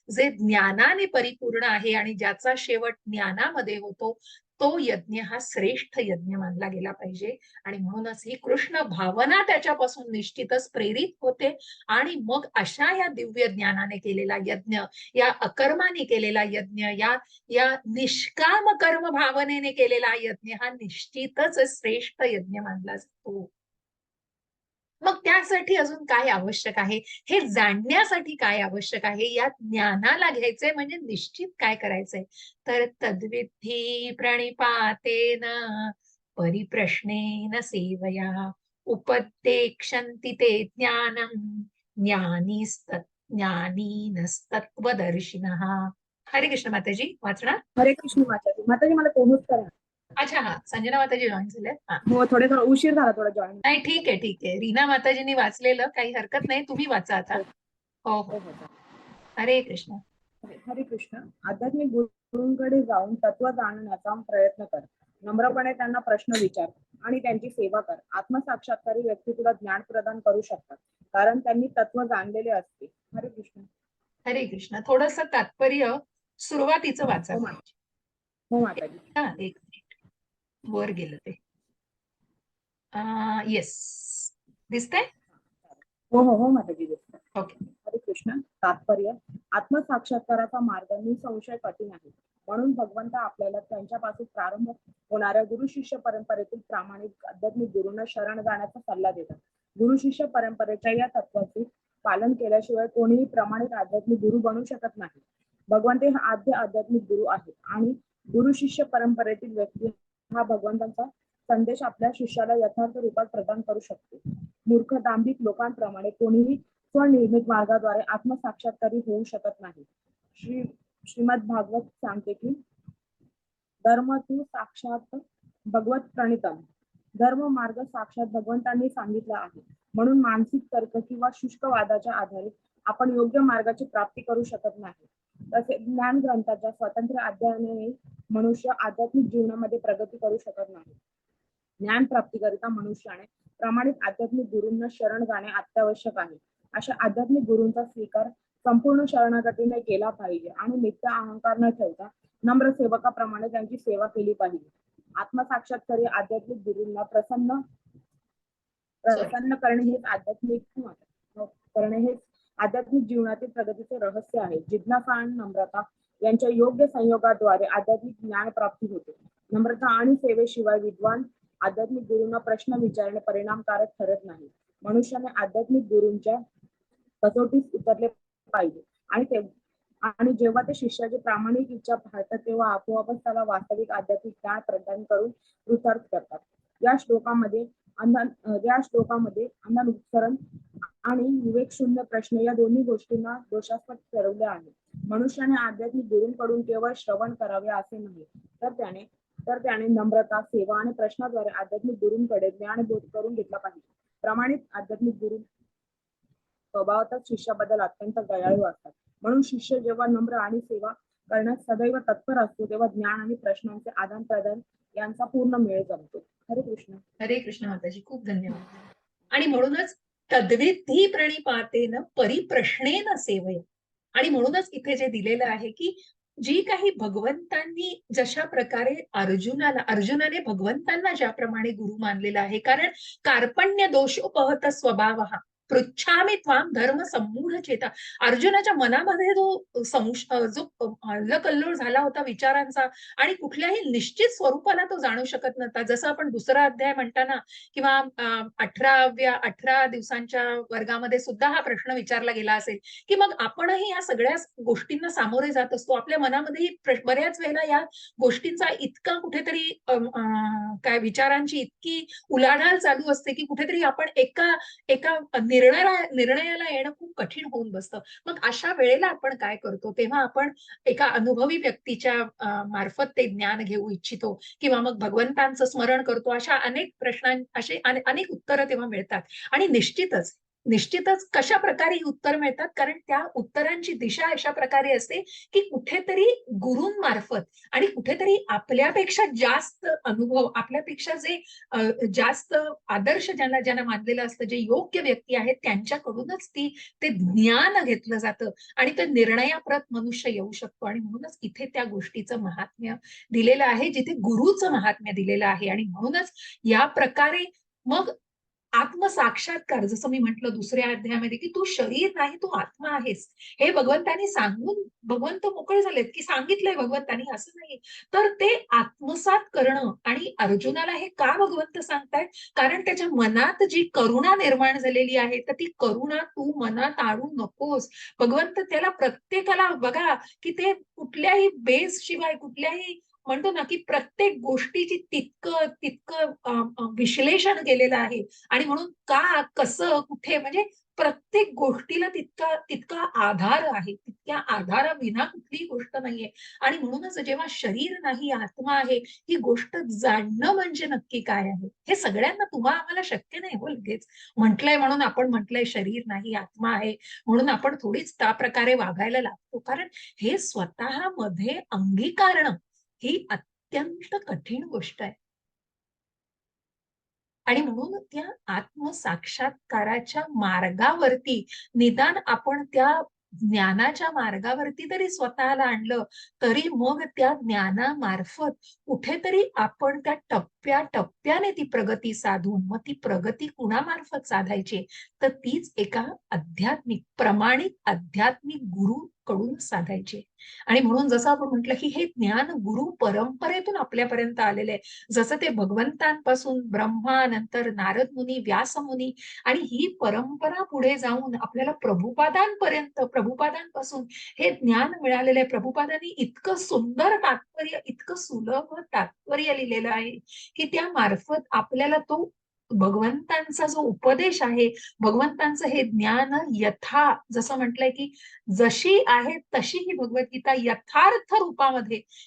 जे ज्ञानाने परिपूर्ण आहे आणि ज्याचा शेवट ज्ञानामध्ये होतो तो यज्ञ हा श्रेष्ठ यज्ञ मानला गेला पाहिजे. आणि म्हणूनच ही कृष्ण भावना त्याच्यापासून निश्चितच प्रेरित होते. आणि मग अशा या दिव्य ज्ञानाने केलेला यज्ञ, या अकर्माने केलेला यज्ञ, या या निष्काम कर्म भावनेने केलेला यज्ञ हा निश्चितच श्रेष्ठ यज्ञ मानला जातो. मग त्यासाठी अजून काय आवश्यक आहे, हे जाणण्यासाठी काय आवश्यक आहे, या ज्ञानाला घ्यायचंय म्हणजे निश्चित काय करायचंय, तर तद्विधी प्रणिपातेन परिप्रश्नेन सेवया उपदेक्षन्ति ते ज्ञानं ज्ञानीनस्तत्त्वदर्शिनः. हरे कृष्ण माताजी, वाचणार? हरे कृष्ण माताजी. माताजी मला कोणूच करा. अच्छा, हा, संजना माताजी जॉईन झाले. हा, हो, थोडा उशीर झाला थोडा जॉईन. नाही, ठीक आहे, ठीक आहे. रीना माताजींनी वाचलेलं काही हरकत नाही, तुम्ही वाचा आता. हो हो. हरे कृष्ण. हरे कृष्ण. आध्यात्मिक गुरूंकडे जाऊन तत्व जाणण्याचा प्रयत्न कर. नम्रपणे त्यांना प्रश्न विचार आणि त्यांची सेवा कर. आत्मसाक्षात्कारी व्यक्ती तुला ज्ञान प्रदान करू शकतात, कारण त्यांनी तत्व जाणलेले असते. हरे कृष्ण. हरे कृष्ण. थोडस तात्पर्य सुरुवातीचं वाचा. हो माताजी. हो माताजी. हा, एक मिनिट, वर गेलं ते. येस, दिसतंय? हो हो हो माताजी दिसतं. ओके. हरे कृष्ण. तात्पर्य: आत्मसाक्षात्काराचा मार्ग निसंशय कठीण आहे, म्हणून भगवंत आपल्याला त्यांच्यापासून प्रारंभ होणाऱ्या गुरु शिष्य परंपरेतील प्रामाणिक आध्यात्मिक गुरूंना शरण जाण्याचा सल्ला देतात. गुरु शिष्य परंपरेच्या या तत्वाचे पालन केल्याशिवाय कोणीही प्रामाणिक आध्यात्मिक गुरु बनू शकत नाही. भगवंत हे आद्य आध्यात्मिक गुरु आहेत आणि गुरु शिष्य परंपरेतील व्यक्ती हा भगवंतांचा संदेश आपल्या शिष्याला यथार्थ रूपात प्रदान करू शकतो. मूर्ख दांभिक लोकांप्रमाणे कोणीही स्वनिर्मित मार्गाद्वारे आत्मसाक्षात्कारी होऊ शकत नाही. श्रीमद भागवत सांगते की धर्म तू साक्षात भगवत प्रणितम. धर्म मार्ग साक्षात भगवंतांनी सांगितला आहे, म्हणून मानसिक तर्क किंवा शुष्क वादाच्या आधारे आपण योग्य मार्गाची प्राप्ती करू शकत नाही. तसेच ज्ञान ग्रंथाच्या स्वतंत्र अध्ययनाने मनुष्य आध्यात्मिक जीवनामध्ये प्रगती करू शकत नाही. ज्ञान प्राप्तीकरिता मनुष्याने प्रामाणिक आध्यात्मिक गुरूंना शरण जाणे अत्यावश्यक आहे. अशा आध्यात्मिक गुरूंचा स्वीकार संपूर्ण शरणागतीने केला पाहिजे आणि मिथ्या अहंकार न ठेवता नम्र सेवकाप्रमाणे त्यांची सेवा केली पाहिजे. आत्मसाक्षात्कारी आध्यात्मिक गुरूंना प्रसन्न करणे हेच आध्यात्मिक जीवनातील प्रगतीचे रहस्य आहे. जिज्ञासा आणि नम्रता यांच्या योग्य संयोगाद्वारे आध्यात्मिक ज्ञान प्राप्ती होते. नम्रता आणि सेवेशिवाय विद्वान आध्यात्मिक गुरूंना प्रश्न विचारणे परिणामकारक ठरत नाही. मनुष्याने आध्यात्मिक गुरूंच्या कसोटीस उतरले पाहिजे आणि जेव्हा ते शिष्याची प्रामाणिक इच्छा पाहतात तेव्हा आपोआपच त्याला वास्तविक आध्यात्मिक ज्ञान प्रदान करून कृतार्थ करतात. या श्लोकामध्ये अंधानुसरण आणि विवेकशून्य प्रश्न या दोन्ही गोष्टींना दोषास्पद ठरवले आहे. मनुष्याने आध्यात्मिक गुरूंकडून केवळ श्रवण करावे असे नाही, तर त्याने नम्रता, सेवा आणि प्रश्नाद्वारे आध्यात्मिक गुरूंकडे ज्ञानबोध करून घेतला पाहिजे. प्रामाणिक आध्यात्मिक गुरु स्वभावतच शिष्याबद्दल अत्यंत दयाळू असतात, म्हणून शिष्य जेव्हा नम्र आणि सेवा करण्यास सदैव तत्पर असतो तेव्हा ज्ञान आणि प्रश्नांचे आदान प्रदान यांचा पूर्ण मेळ जमतो. हरे कृष्ण. हरे कृष्ण माताजी, खूप धन्यवाद. आणि म्हणूनच तद्विधी प्रणिपातेन परिप्रश्नेन सेवया. आणि म्हणूनच इथे जे दिलेलं आहे की जी काही भगवंतांनी जशा प्रकारे अर्जुनाने भगवंतांना ज्याप्रमाणे गुरु मानलेला आहे, कारण कार्पण्य दोषोपहत स्वभाव हा पृच्छामी त्वाम धर्म सम्मूढ चेता. अर्जुनाच्या मनामध्ये जो अल्लकल्लोळ झाला होता विचारांचा आणि कुठल्याही निश्चित स्वरूपाला तो जाणू शकत नव्हता. जसं आपण दुसरा अध्याय म्हणताना किंवा 18 दिवसांच्या वर्गामध्ये सुद्धा हा प्रश्न विचारला गेला असेल की मग आपणही या सगळ्या गोष्टींना सामोरे जात असतो. आपल्या मनामध्येही बऱ्याच वेळेला या गोष्टींचा इतका कुठेतरी काय विचारांची इतकी उलाढाल चालू असते की कुठेतरी आपण एका निर्णयाला येणं खूप कठीण होऊन बसतं. मग अशा वेळेला आपण काय करतो, तेव्हा आपण एका अनुभवी व्यक्तीच्या मार्फत ते ज्ञान घेऊ इच्छितो किंवा मग भगवंतांचं स्मरण करतो. अशा अनेक प्रश्नांची अनेक उत्तरं तेव्हा मिळतात. आणि निश्चितच निश्चितच कशा प्रकारे ही उत्तर मिळतात, कारण त्या उत्तरांची दिशा अशा प्रकारे असते की कुठेतरी गुरूंमार्फत आणि कुठेतरी आपल्यापेक्षा जास्त अनुभव, आपल्यापेक्षा जे जास्त आदर्श ज्यांना ज्यांना मानलेलं असतं, जे योग्य व्यक्ती आहेत त्यांच्याकडूनच ते ज्ञान घेतलं जातं आणि ते निर्णयाप्रत मनुष्य येऊ शकतो. आणि म्हणूनच इथे त्या गोष्टीचं महात्म्य दिलेलं आहे, जिथे गुरुचं महात्म्य दिलेलं आहे. आणि म्हणूनच या प्रकारे मग आत्मसाक्षात्कार, जसं मी म्हटलं दुसऱ्या अध्यायामध्ये, की तू शरीर नाही, तू आत्मा आहेस, हे भगवंतांनी सांगून भगवंत मोकळे झालेत, की सांगितलंय भगवंतांनी, असं नाही. तर ते आत्मसात करणं, आणि अर्जुनाला हे का भगवंत सांगतायत, कारण त्याच्या मनात जी करुणा निर्माण झालेली आहे, तर ती करुणा तू मनात आणू नकोस. भगवंत त्याला प्रत्येकाला बघा, की ते कुठल्याही बेस शिवाय, कुठल्याही म्हणतो ना, की प्रत्येक गोष्टीची तितकं तितकं विश्लेषण केलेलं आहे. आणि म्हणून का, कसं, कुठे, म्हणजे प्रत्येक गोष्टीला तितका तितका आधार आहे, तितक्या आधाराविना कुठलीही गोष्ट नाहीये. आणि म्हणूनच जेव्हा शरीर नाही आत्मा आहे, ही गोष्ट जाणणं म्हणजे नक्की काय आहे, हे सगळ्यांना, तुम्हा आम्हाला शक्य नाही हो लगेच. म्हटलंय म्हणून आपण म्हटलंय शरीर नाही आत्मा आहे म्हणून आपण थोडीच त्या प्रकारे वागायला लागतो, कारण हे स्वतःमध्ये अंगीकारणं ही अत्यंत कठीण गोष्ट आहे. आणि म्हणून त्या आत्मसाक्षात्काराच्या मार्गावरती, निदान आपण त्या ज्ञानाच्या मार्गावरती तरी स्वतःला आणलं, तरी मग त्या ज्ञानामार्फत कुठेतरी आपण त्या टप्प्याटप्प्याने ती प्रगती साधून, मग ती प्रगती कुणामार्फत साधायची, तर तीच एका आध्यात्मिक, प्रमाणित आध्यात्मिक गुरु कडून साधायची. आणि म्हणून जसं आपण म्हटलं, की हे ज्ञान गुरु परंपरेतून आपल्यापर्यंत आलेले आहे. जसं ते भगवंतांपासून ब्रह्मा, नंतर नारद मुनी, व्यास मुनी, आणि ही परंपरा पुढे जाऊन आपल्याला प्रभुपादांपर्यंत, प्रभुपादांपासून हे ज्ञान मिळालेलं आहे. प्रभुपादांनी इतकं सुंदर तात्पर्य, इतकं सुलभ तात्पर्य लिहिलेलं आहे, की त्या मार्फत आपल्याला तो भगवंतांचा जो उपदेश आहे, भगवंतांचं हे ज्ञान यथा, जसं म्हटलंय, की जशी आहे तशी ही भगवद्गीता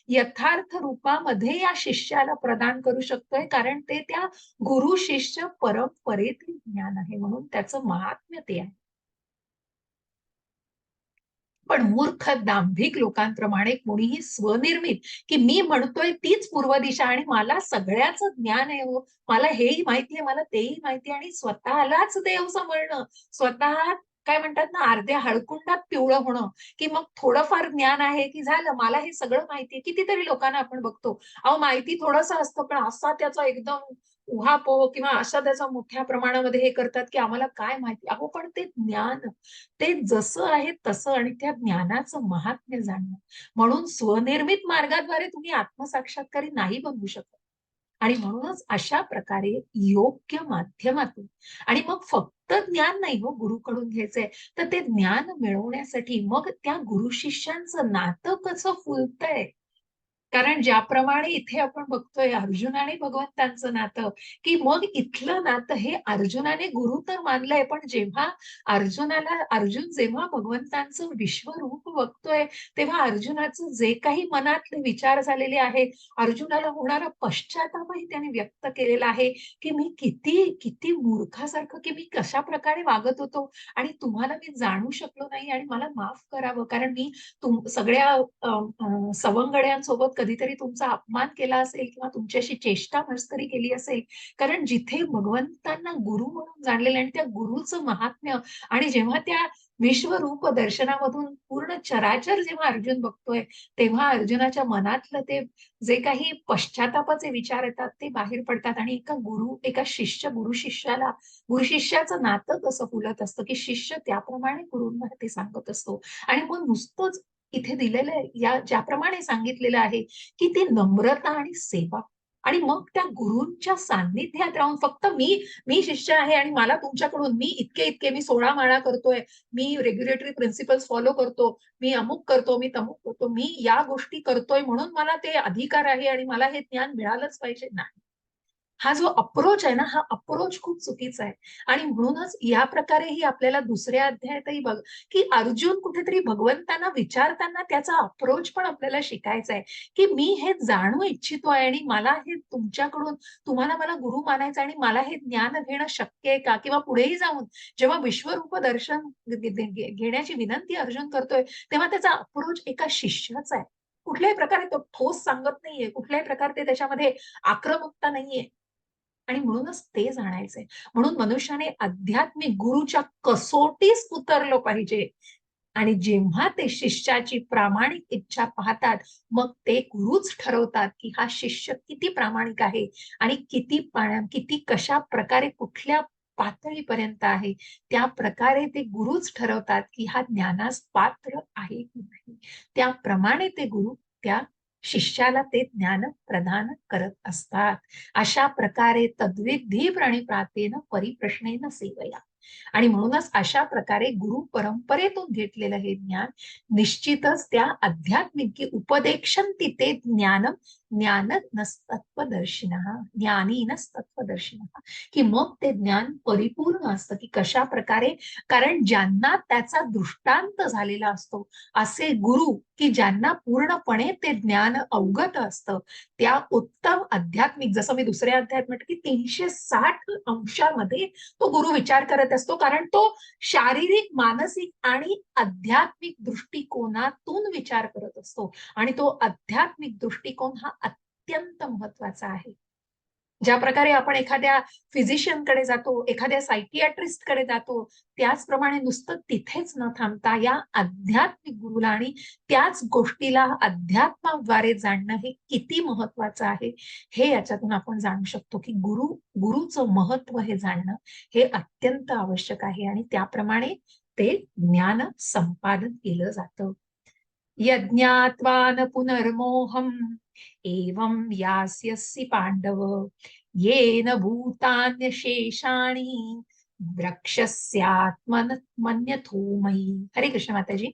यथार्थ रूपामध्ये या शिष्याला प्रदान करू शकतोय, कारण ते त्या गुरु शिष्य परंपरेतील ज्ञान आहे, म्हणून त्याचं महात्म्य ते आहे. पण मूर्ख दांभिक लोकांप्रमाणे कोणीही स्वनिर्मित, की मी म्हणतोय तीच पूर्व दिशा आणि मला सगळ्याच ज्ञान आहे हो, मला हेही माहितीये, मला तेही माहितीये, आणि स्वतःलाच देव समजणं, स्वतः काय म्हणतात ना, अर्ध्या हळकुंडात पिवळं होणं, की मग थोडंफार ज्ञान आहे की झालं, मला हे सगळं माहितीये. कितीतरी लोकांना आपण बघतो, अहो माहिती थोडंसं असतं, पण असा त्याचा एकदम उहापोह, किंवा अशा त्याचा मोठ्या प्रमाणामध्ये हे करतात, की आम्हाला काय माहिती. अहो पण ते ज्ञान, ते जसं आहे तसं, आणि त्या ज्ञानाचं महात्म्य जाणणं. म्हणून स्वनिर्मित मार्गाद्वारे तुम्ही आत्मसाक्षात्कारी नाही बनवू शकत. आणि म्हणूनच अशा प्रकारे योग्य माध्यमातून, आणि मग फक्त ज्ञान नाही हो गुरुकडून घ्यायचंय, तर ते ज्ञान मिळवण्यासाठी मग त्या गुरु शिष्यांचं नातं कसं फुलतंय. कारण ज्याप्रमाणे इथे आपण बघतोय अर्जुनाने भगवंतांचं नातं, की मग इथलं नातं हे अर्जुनाने गुरु तर मानलंय, पण जेव्हा अर्जुन जेव्हा भगवंतांचं विश्वरूप बघतोय, तेव्हा अर्जुनाचं जे काही मनातले विचार झालेले आहेत, अर्जुनाला होणारा पश्चातापही त्याने व्यक्त केलेला आहे, की मी किती किती मूर्खासारखं, की मी कशा प्रकारे वागत होतो, आणि तुम्हाला मी जाणू शकलो नाही, आणि मला माफ करावं, कारण मी सगळ्या सवंगड्यांसोबत कधीतरी तुमचा अपमान केला असेल, किंवा तुमच्याशी चेष्टा मस्करी केली असेल. कारण जिथे भगवंतांना गुरु म्हणून जाणलेलं, आणि त्या गुरुचं महात्म्य, आणि जेव्हा त्या विश्वरूप दर्शनामधून पूर्ण चराचर जेव्हा अर्जुन बघतोय, तेव्हा अर्जुनाच्या मनातलं ते जे काही पश्चातापाचे विचार येतात ते बाहेर पडतात, आणि एका शिष्य गुरु शिष्याचं नातं कसं फुलत असतं, की शिष्य त्याप्रमाणे गुरूंना ते सांगत असतो. आणि मग नुसतंच इथे दिलेलं आहे, या ज्याप्रमाणे सांगितलेलं आहे, की ती नम्रता आणि सेवा, आणि मग त्या गुरूंच्या सान्निध्यात राहून, फक्त मी शिष्य आहे, आणि मला तुमच्याकडून मी इतके मी 16 माळा करतोय, मी रेग्युलेटरी प्रिन्सिपल्स फॉलो करतो, मी अमुक करतो, मी तमुक करतो, मी या गोष्टी करतोय म्हणून मला ते अधिकार आहे आणि मला हे ज्ञान मिळालंच पाहिजे, नाही. हा जो अप्रोच आहे ना, हा अप्रोच खूप चुकीचा आहे. आणि म्हणूनच या प्रकारेही आपल्याला दुसऱ्या अध्यायातही बघ की अर्जुन कुठेतरी भगवंतांना विचारताना त्याचा अप्रोच पण आपल्याला शिकायचा आहे, की मी हे जाणू इच्छितो आहे आणि मला हे तुमच्याकडून तुम्हाला मला गुरु मानायचं आणि मला हे ज्ञान घेणं शक्य आहे का? किंवा पुढेही जाऊन जेव्हा विश्वरूप दर्शन घेण्याची विनंती अर्जुन करतोय, तेव्हा त्याचा अप्रोच एका शिष्याचा आहे. कुठल्याही प्रकारे तो ठोस सांगत नाहीये, कुठल्याही प्रकारे त्याच्यामध्ये आक्रमकता नाहीये. आणि म्हणूनच ते जाणायचंय. म्हणून मनुष्याने आध्यात्मिक गुरुच्या कसोटीस उतरलो पाहिजे. आणि जेव्हा ते शिष्याची प्रामाणिक इच्छा पाहतात, मग ते गुरुच ठरवतात की हा शिष्य किती प्रामाणिक आहे आणि किती कशा प्रकारे कुठल्या पातळीपर्यंत आहे. त्या प्रकारे ते गुरुच ठरवतात की हा ज्ञानास पात्र आहे की नाही. त्याप्रमाणे ते गुरु त्या शिष्याला ते ज्ञान प्रदान करत असतात. अशा प्रकारे तद्विधी प्रणिप्रातेन परिप्रश्नेन सेवया. आणि म्हणूनच अशा प्रकारे गुरु परंपरेतून घेतलेलं हे ज्ञान निश्चितच त्या आध्यात्मिक की उपदेक्षन्ति ते ज्ञानम ज्ञानीनस्तत्वदर्शिनः ज्ञानीनस्तत्वदर्शिनः की मग ते ज्ञान परिपूर्ण असतं की कशा प्रकारे, कारण ज्यांना त्याचा दृष्टांत झालेला असतो असे गुरु की ज्यांना पूर्णपणे ते ज्ञान अवगत असतं, त्या उत्तम आध्यात्मिक, जसं मी दुसऱ्या अध्यायात म्हटलं की 360 अंशामध्ये तो गुरु विचार करत असतो, कारण तो शारीरिक, मानसिक आणि आध्यात्मिक दृष्टिकोनातून विचार करत असतो. आणि तो आध्यात्मिक दृष्टिकोन हा अत्यंत महत्वाचा आहे. ज्या प्रकारे आपण एखाद्या फिजिशियनकडे जातो, एखाद्या सायकियाट्रिस्टकडे जातो, त्याचप्रमाणे नुसतं तिथेच न थांबता या आध्यात्मिक गुरुला आणि त्याच गोष्टीला अध्यात्माद्वारे जाणणं हे किती महत्वाचं आहे, हे याच्यातून आपण जाणू शकतो की गुरुचं महत्व हे जाणणं हे अत्यंत आवश्यक आहे. आणि त्याप्रमाणे ते ज्ञान संपादन केलं जातं. यज्ञात्वा न पुनर्मोहम् एवं यास्यसि पांडव येन भूतान्यशेषाणि द्रक्ष्यस्यात्मन्यथो मयि. हरे कृष्ण माताजी.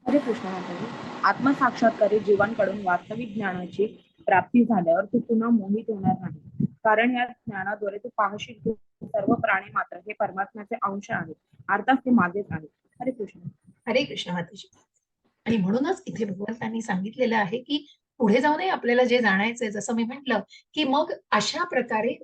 हरे कृष्ण माताजी. आत्मसाक्षात्कारी जीवांकडून वास्तविक ज्ञानाची प्राप्ती झाल्यावर तू पुन्हा मोहित होणार नाही, कारण या ज्ञानाद्वारे तू पाहशील की सर्व प्राणी मात्र हे परमात्म्याचे अंश आहेत, अर्थात ते माझेच आहे. हरे कृष्ण. हरे कृष्ण माताजी. आणि म्हणूनच इथे भगवंतांनी सांगितलेलं आहे की पुढे जाऊनही आपल्याला जे जाणायचंय, जसं मी म्हटलं की मग अशा प्रकारे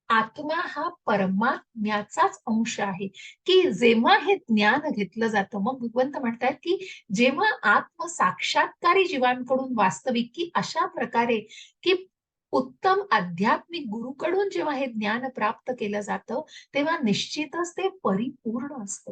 आत्मा हा परमात्म्याचाच अंश आहे, की जेव्हा हे ज्ञान घेतलं जातं, मग भगवंत म्हणतात की जेव्हा आत्मसाक्षात्कारी जीवांकडून वास्तविक की अशा प्रकारे की उत्तम आध्यात्मिक गुरुकडून जेव्हा हे ज्ञान प्राप्त केलं जातं, तेव्हा निश्चितच ते परिपूर्ण असतं.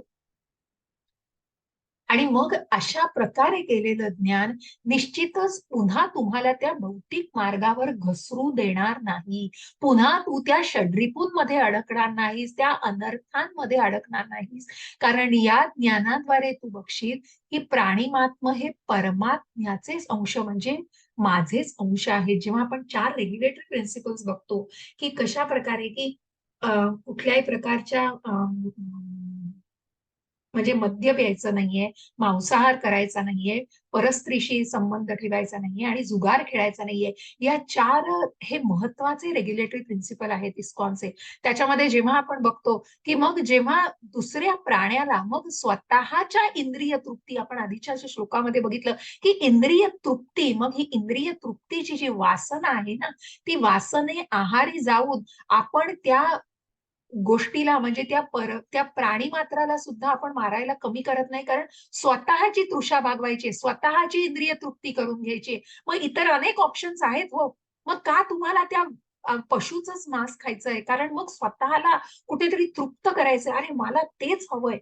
आणि मग अशा प्रकारे केलेलं ज्ञान निश्चितच पुन्हा तुम्हाला त्या भौतिक मार्गावर घसरू देणार नाही. पुन्हा तू त्या षड्रिपूंमध्ये अडकणार नाहीस, त्या अनर्थांमध्ये अडकणार नाहीस. कारण या ज्ञानाद्वारे तू बघशील की प्राणिमात्म हे परमात्म्याचेच अंश म्हणजे माझेच अंश आहे. जेव्हा आपण 4 रेग्युलेटरी प्रिन्सिपल्स बघतो की कशा प्रकारे की कुठल्याही प्रकारच्या म्हणजे मद्य प्यायचं नाहीये, मांसाहार करायचा नाहीये, परस्त्रीशी संबंध ठेवायचा नाहीये आणि जुगार खेळायचा नाहीये. या 4 हे महत्वाचे रेग्युलेटरी प्रिन्सिपल आहेत इस्कॉनचे. त्याच्यामध्ये जेव्हा आपण बघतो की मग जेव्हा दुसऱ्या प्राण्याला मग स्वतःच्या इंद्रिय तृप्ती, आपण आधीच्या श्लोकामध्ये बघितलं की इंद्रिय तृप्ती, मग ही इंद्रिय तृप्तीची जी वासना आहे ना, ती वासने आहारी जाऊन आपण त्या गोष्टीला म्हणजे त्या प्राणी मात्राला सुद्धा आपण मारायला कमी करत नाही, कारण स्वतःची तृषा भागवायची, स्वतःची इंद्रिय तृप्ती करून घ्यायची. मग इतर अनेक ऑप्शन्स आहेत हो. मग का तुम्हाला त्या पशुचंच मांस खायचंय? कारण मग स्वतःला कुठेतरी तृप्त करायचंय, अरे मला तेच हवंय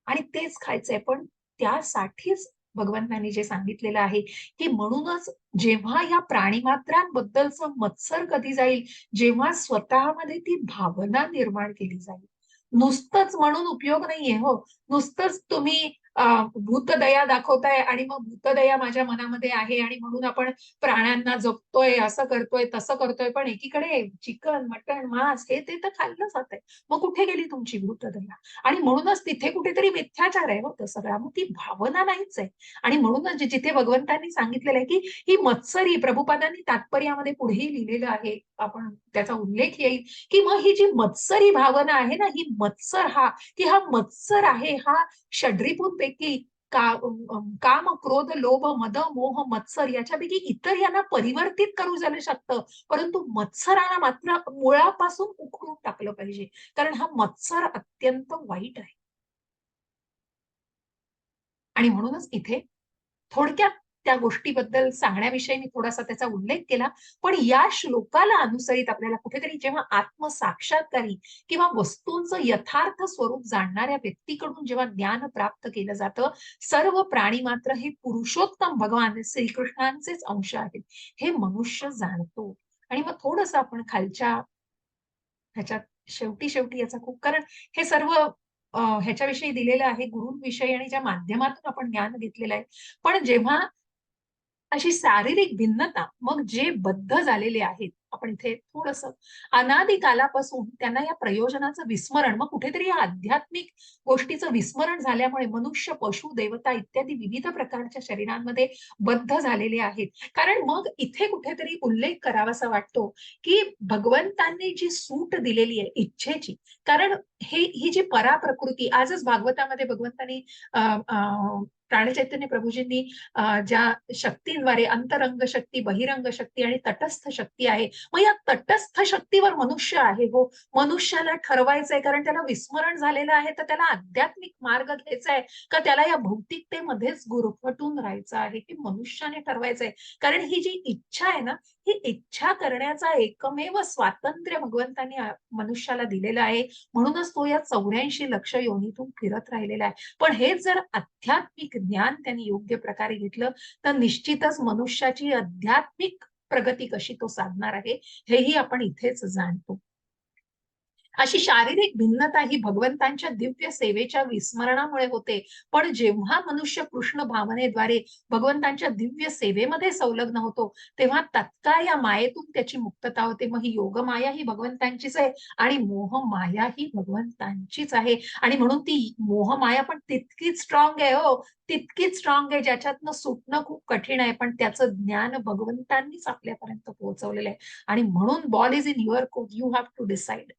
आणि तेच खायचंय. पण त्यासाठीच भगवंतांनी जे सांगितलेलं आहे की म्हणूनच जेव्हा या प्राणीमात्रांबद्दलचं मत्सर कधी जाईल, जेव्हा स्वतःमध्ये ती भावना निर्माण केली जाईल. नुसतंच म्हणून उपयोग नाहीये हो. नुसतंच तुम्ही भूतदया दाखवताय आणि मग भूतदया माझ्या मनामध्ये आहे आणि म्हणून आपण प्राण्यांना जपतोय, असं करतोय, तसं करतोय, पण एकीकडे चिकन, मटण, मांस हे ते तर खाल्लं जातंय. मग कुठे गेली तुमची भूतदया? आणि म्हणूनच तिथे कुठेतरी मिथ्याचार आहे हो तो सगळा. मग ती भावना नाहीच आहे. आणि म्हणूनच जिथे भगवंतांनी सांगितलेलं आहे, की ही मत्सरी प्रभुपादांनी तात्पर्यामध्ये पुढेही लिहिलेलं आहे, आपण त्याचा उल्लेख येईल, की मग ही जी मत्सरी भावना आहे ना, ही मत्सर की हा मत्सर आहे, हा षड्रिपूंपैकी काम, क्रोध, लोभ, मद, मोह, मत्सर याच्यापैकी इतर यांना परिवर्तित करू झालं शकतं, परंतु मत्सराला मात्र मुळापासून उखडून टाकलं पाहिजे, कारण हा मत्सर अत्यंत वाईट आहे. आणि म्हणूनच इथे थोडक्यात त्या गोष्टीबद्दल सांगण्याविषयी मी थोडासा त्याचा उल्लेख केला. पण या श्लोकाला अनुसरित आपल्याला कुठेतरी जेव्हा आत्मसाक्षात्कारी किंवा वस्तूंचं यथार्थ स्वरूप जाणणाऱ्या व्यक्तीकडून जेव्हा ज्ञान प्राप्त केलं जातं, सर्व प्राणी मात्र हे पुरुषोत्तम भगवान श्रीकृष्णांचेच अंश आहेत, हे मनुष्य जाणतो. आणि मग थोडंसं आपण खालच्या ह्याच्यात शेवटी शेवटी याचा खूप, कारण हे सर्व ह्याच्याविषयी दिलेलं आहे, गुरूंविषयी आणि ज्या माध्यमातून आपण ज्ञान घेतलेलं आहे. पण जेव्हा अशी शारीरिक भिन्नता, मग जे बद्ध झालेले आहेत, आपण इथे थोडंसं अनादी कालापासून त्यांना या प्रयोजनाचं विस्मरण, मग कुठेतरी या आध्यात्मिक गोष्टीचं विस्मरण झाल्यामुळे मनुष्य, पशु, देवता इत्यादी विविध प्रकारच्या शरीरांमध्ये बद्ध झालेले आहेत. कारण मग इथे कुठेतरी उल्लेख करावासा वाटतो, की भगवंतांनी जी सूट दिलेली आहे इच्छेची, कारण ही जी पराप्रकृती, आजच भागवतामध्ये भगवंतांनी प्राणचैतन्य प्रभूजींनी ज्या शक्तींद्वारे अंतरंग शक्ती, बहिरंग शक्ती आणि तटस्थ शक्ती आहे, मग या तटस्थ शक्तीवर मनुष्य आहे हो. मनुष्याला ठरवायचंय, कारण त्याला विस्मरण झालेलं आहे, तर त्याला आध्यात्मिक मार्ग घ्यायचा आहे का त्याला या भौतिकतेमध्येच गुरफटून राहायचं आहे, हे मनुष्याने ठरवायचंय. कारण ही जी इच्छा आहे ना, ही इच्छा करण्याचा एकमेव स्वातंत्र्य भगवंतांनी मनुष्याला दिलेलं आहे. म्हणूनच तो या 84 लक्ष योनीतून फिरत राहिलेला आहे. पण हेच जर आध्यात्मिक ज्ञान त्यांनी योग्य प्रकारे घेतलं, तर निश्चितच मनुष्याची आध्यात्मिक प्रगती कशी तो साधणार आहे, हेही आपण इथेच जाणतो. अशी शारीरिक भिन्नता ही भगवंतांच्या दिव्य सेवेच्या विस्मरणामुळे होते. पण जेव्हा मनुष्य कृष्ण भावनेद्वारे भगवंतांच्या दिव्य सेवेमध्ये संलग्न होतो, तेव्हा तत्काळ या मायेतून त्याची मुक्तता होते. मग ही योगमाया ही भगवंतांचीच आहे आणि मोहमाया ही भगवंतांचीच आहे. आणि म्हणून ती मोहमाया पण तितकीच स्ट्रॉंग आहे हो, तितकीच स्ट्रॉंग आहे, ज्याच्यातनं सुटणं खूप कठीण आहे. पण त्याचं ज्ञान भगवंतांनीच आपल्यापर्यंत पोहोचवलेलं आहे. आणि म्हणून ball is in your court, you have to decide.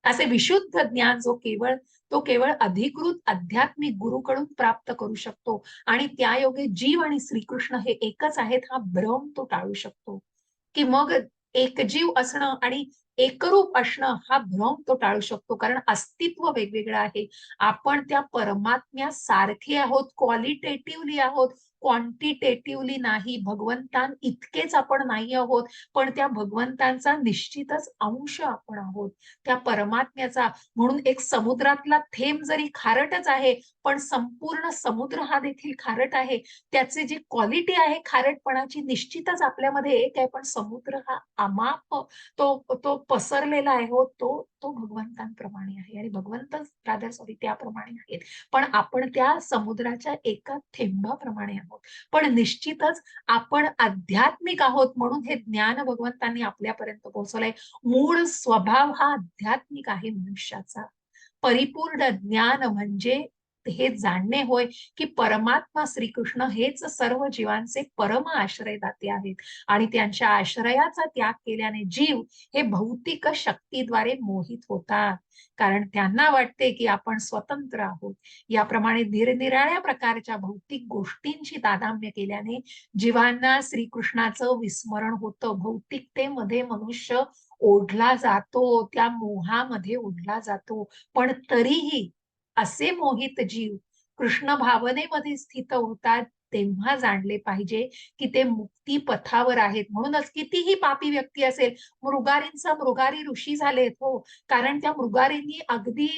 असे विशुद्ध ज्ञान तो केवळ अधिकृत आध्यात्मिक गुरुकडून प्राप्त करू शकतो. आणि त्यायोगे जीव आणि श्रीकृष्ण हे एकच आहेत हा भ्रम तो टाळू शकतो. की मग एकजीव असणं आणि एकरूप असणं हा भ्रम तो टाळू शकतो, कारण अस्तित्व वेगवेगळं आहे. आपण त्या परमात्म्या सारखे आहोत, क्वालिटेटिव्हली आहोत, क्वांटिटेटिव्हली नाही. भगवंतां इतकेच आपण नाही आहोत, पण त्या भगवंतांचा निश्चितच अंश आपण आहोत, त्या परमात्म्याचा. म्हणून एक समुद्रातला थेंब जरी खारटच आहे, पण संपूर्ण समुद्र हा देखील खारट आहे. त्याचे जी क्वालिटी आहे खारटपणाची, निश्चितच आपल्यामध्ये एक आहे, पण समुद्र हा अमाप तो पसरलेला आहे हो, तो तो भगवंतांप्रमाणे आहे आणि भगवंत रादर सॉरी त्याप्रमाणे आहेत. पण आपण त्या समुद्राच्या एका थेंबाप्रमाणे आहोत. पण निश्चितच आपण आध्यात्मिक आहोत, म्हणून हे ज्ञान भगवंतांनी आपल्यापर्यंत पोहोचवलंय. मूळ स्वभाव हा आध्यात्मिक आहे मनुष्याचा. परिपूर्ण ज्ञान म्हणजे हे जाणणे होय, की परमात्मा श्रीकृष्ण हेच सर्व जीवांचे परम आश्रयदाते आहेत. आणि त्यांच्या आश्रयाचा त्याग केल्याने जीव हे भौतिक शक्तीद्वारे मोहित होतात, कारण त्यांना वाटते की आपण स्वतंत्र आहोत. याप्रमाणे निरनिराळ्या प्रकारच्या भौतिक गोष्टींची तादात्म्य केल्याने जीवांना श्रीकृष्णाचं विस्मरण होतं. भौतिकतेमध्ये मनुष्य ओढला जातो, त्या मोहामध्ये ओढला जातो. पण तरीही असे मोहित जीव कृष्ण भावनेमध्ये स्थित होतात, तेव्हा जाणले पाहिजे की ते मुक्ती पथावर आहेत. म्हणूनच कितीही पापी व्यक्ती असेल, मृगारींचा मृगारी ऋषी झालेत हो, कारण त्या मृगारींनी अगदी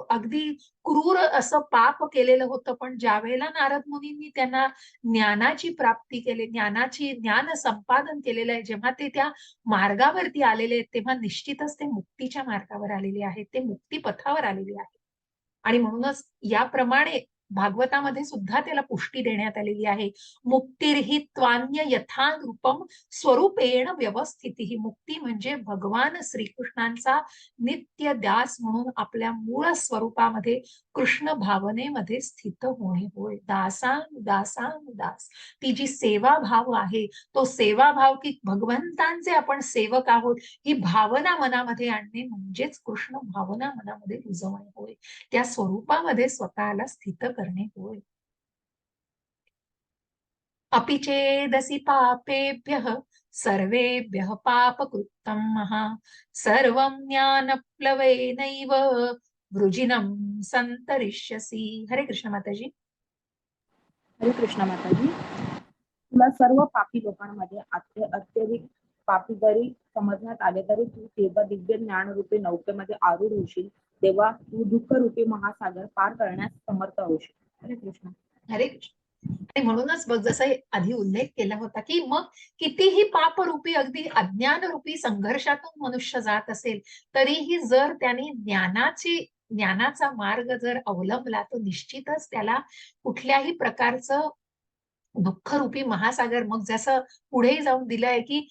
अगदी क्रूर असं पाप केलेलं होतं. पण ज्या वेळेला नारद मुनींनी त्यांना ज्ञानाची प्राप्ती केली, ज्ञान संपादन केलेलं आहे, जेव्हा ते त्या मार्गावरती आलेले आहेत, तेव्हा निश्चितच ते मुक्तीच्या मार्गावर आलेले आहेत, ते मुक्ती पथावर आलेले आहेत. आणि म्हणूनच याप्रमाणे भागवतामध्ये सुद्धा त्याला पुष्टी देण्यात आलेली आहे. मुक्तिर्हि त्वान्य यथा रूपम स्वरूपेण व्यवस्थिती. मुक्ती म्हणजे भगवान श्रीकृष्णांचा नित्य दास म्हणून आपल्या मूळ स्वरूपामध्ये कृष्ण भावनेमध्ये स्थित होणे होय. दास ती जी सेवा भाव आहे तो सेवा भाव की भगवंतांचे आपण सेवक आहोत ही भावना मनामध्ये आणणे म्हणजेच कृष्ण भावना मनामध्ये रुजवणे होय. त्या स्वरूपामध्ये स्वतःला स्थित करणे होय. अपि चेदसि पापेभ्यः सर्वेभ्यः पापकृत्तमः सर्वं ज्ञानप्लवेनैव वृजिनं संतरिष्यसि. हरे कृष्ण माताजी. हरे कृष्ण माताजी. तुला सर्व पापी लोकांमध्ये अत्यधिक पापी जरी समजण्यात आले तरी तू तेव्हा दिव्य ज्ञानरूपी नौकेमध्ये आरूढ होशील, तेव्हा तू दुःखरूपी महासागर पार करण्यास समर्थ होशील. हरे कृष्ण. हरे कृष्ण. आणि म्हणूनच बघ जसं आधी उल्लेख केला होता की मग कितीही पापरूपी अगदी अज्ञानरूपी संघर्षातून मनुष्य जात असेल तरीही जर त्याने ज्ञानाचा मार्ग जर अवलंबला तर निश्चितच त्याला कुठल्याही प्रकारचं दुःखरूपी महासागर मग जसं पुढे जाऊन दिलंय की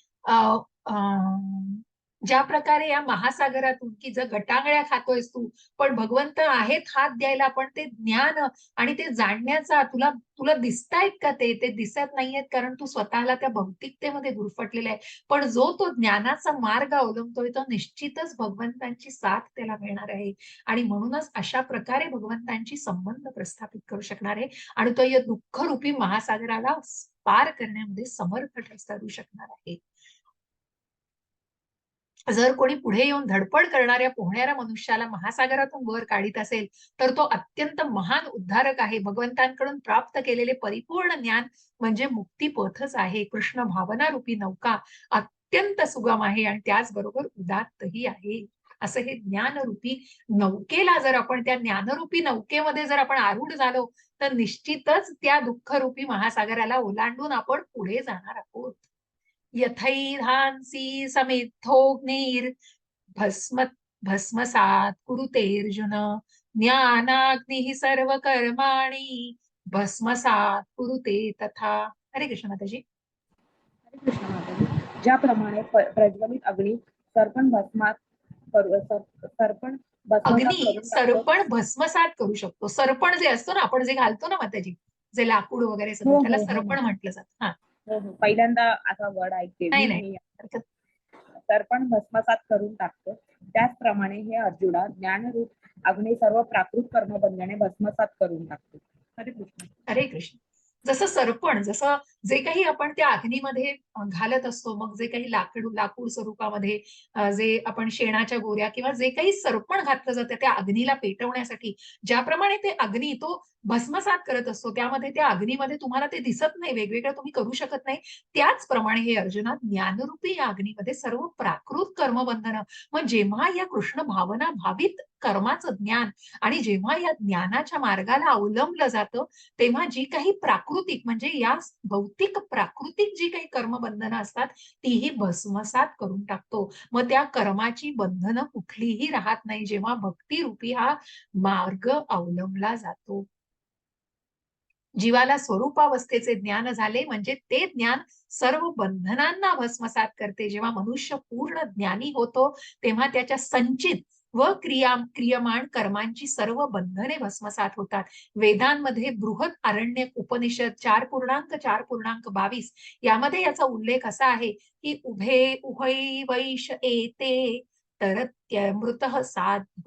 ज्या प्रकारे या महासागरातून की जर गटांगळ्या खातोयस तू पण भगवंत आहेत हात द्यायला, पण ते ज्ञान आणि ते जाणण्याचा तुला दिसतायत का ते दिसत नाहीयेत कारण तू स्वतःला त्या भौतिकतेमध्ये गुरफटलेला आहे. पण जो तो ज्ञानाचा मार्ग अवलंबतोय तो निश्चितच भगवंतांची साथ त्याला मिळणार आहे. आणि म्हणूनच अशा प्रकारे भगवंतांची संबंध प्रस्थापित करू शकणार आहे आणि तो या दुःखरूपी महासागराला पार करण्यामध्ये समर्थ ठरू शकणार आहे. जर कोणी पुढे येऊन धडपड करणाऱ्या पोहणाऱ्या मनुष्याला महासागरातून वर काढीत असेल तर तो अत्यंत महान उद्धारक आहे. भगवंतांकडून प्राप्त केलेले परिपूर्ण ज्ञान म्हणजे मुक्तीपथच आहे. कृष्ण भावना रूपी नौका अत्यंत सुगम आहे आणि त्याचबरोबर उदात्तही आहे. असं हे ज्ञानरूपी नौकेला जर आपण त्या ज्ञानरूपी नौकेमध्ये जर आपण आरूढ झालो तर निश्चितच त्या दुःखरूपी महासागराला ओलांडून आपण पुढे जाणार आहोत. यथैधांसी समिद्धोग्निर भस्मसात कुरुतेर्जुन ज्ञानाग्निः सर्व कर्माणि भस्मसात कुरुते तथा. हरे कृष्ण माताजी. हरे कृष्ण माताजी. ज्याप्रमाणे प्रज्वलित अग्नी सरपण भस्मात सरपण भस्मसात करू शकतो. सरपण जे असतो ना आपण जे घालतो ना माताजी जे लाकूड वगैरे सगळं त्याला सरपण म्हटलं जातं. हा पहिल्यांदा असा वर्ड ऐकते नाही. सरपण भस्मसात करून टाकतो. त्याचप्रमाणे हे अर्जुना ज्ञानरूप अग्नी सर्व प्राकृत कर्मबंधने भस्मसात करून टाकतो. हरे कृष्ण. हरे कृष्ण. जसं सरपण जसं जे काही आपण त्या अग्नीमध्ये घालत असतो मग जे काही लाकूड स्वरूपामध्ये जे आपण शेणाच्या गोऱ्या किंवा जे काही सरपण घातलं जातं त्या अग्नीला पेटवण्यासाठी ज्याप्रमाणे ते अग्नी तो भस्मसात करत असतो त्यामध्ये त्या अग्नीमध्ये तुम्हाला ते दिसत नाही, वेगवेगळं तुम्ही करू शकत नाही. त्याचप्रमाणे हे अर्जुना ज्ञानरूपी या अग्नीमध्ये सर्व प्राकृत कर्मबंधनं मग जेव्हा या कृष्ण भावना भावित कर्माचं ज्ञान आणि जेव्हा या ज्ञानाच्या मार्गाला अवलंबलं जातं तेव्हा जी काही प्राकृतिक म्हणजे या भौतिक प्राकृतिक जी काही कर्मबंधनं असतात तीही भस्मसात करून टाकतो. मग त्या कर्माची बंधनं कुठलीही राहत नाही जेव्हा भक्तिरूपी हा मार्ग अवलंबला जातो. जीवाला स्वरूपावस्थेचे ज्ञान झाले म्हणजे ते ज्ञान सर्व बंधनांना भस्मसात करते. जेव्हा मनुष्य पूर्ण ज्ञानी होतो तेव्हा त्याच्या संचित व क्रियमाण कर्मांची सर्व बंधने भस्मसात होतात. वेदांमध्ये बृहत आरण्यक उपनिषद 4.4.22 यामध्ये याचा उल्लेख असा आहे की उभय वैश एते तरत्यमृत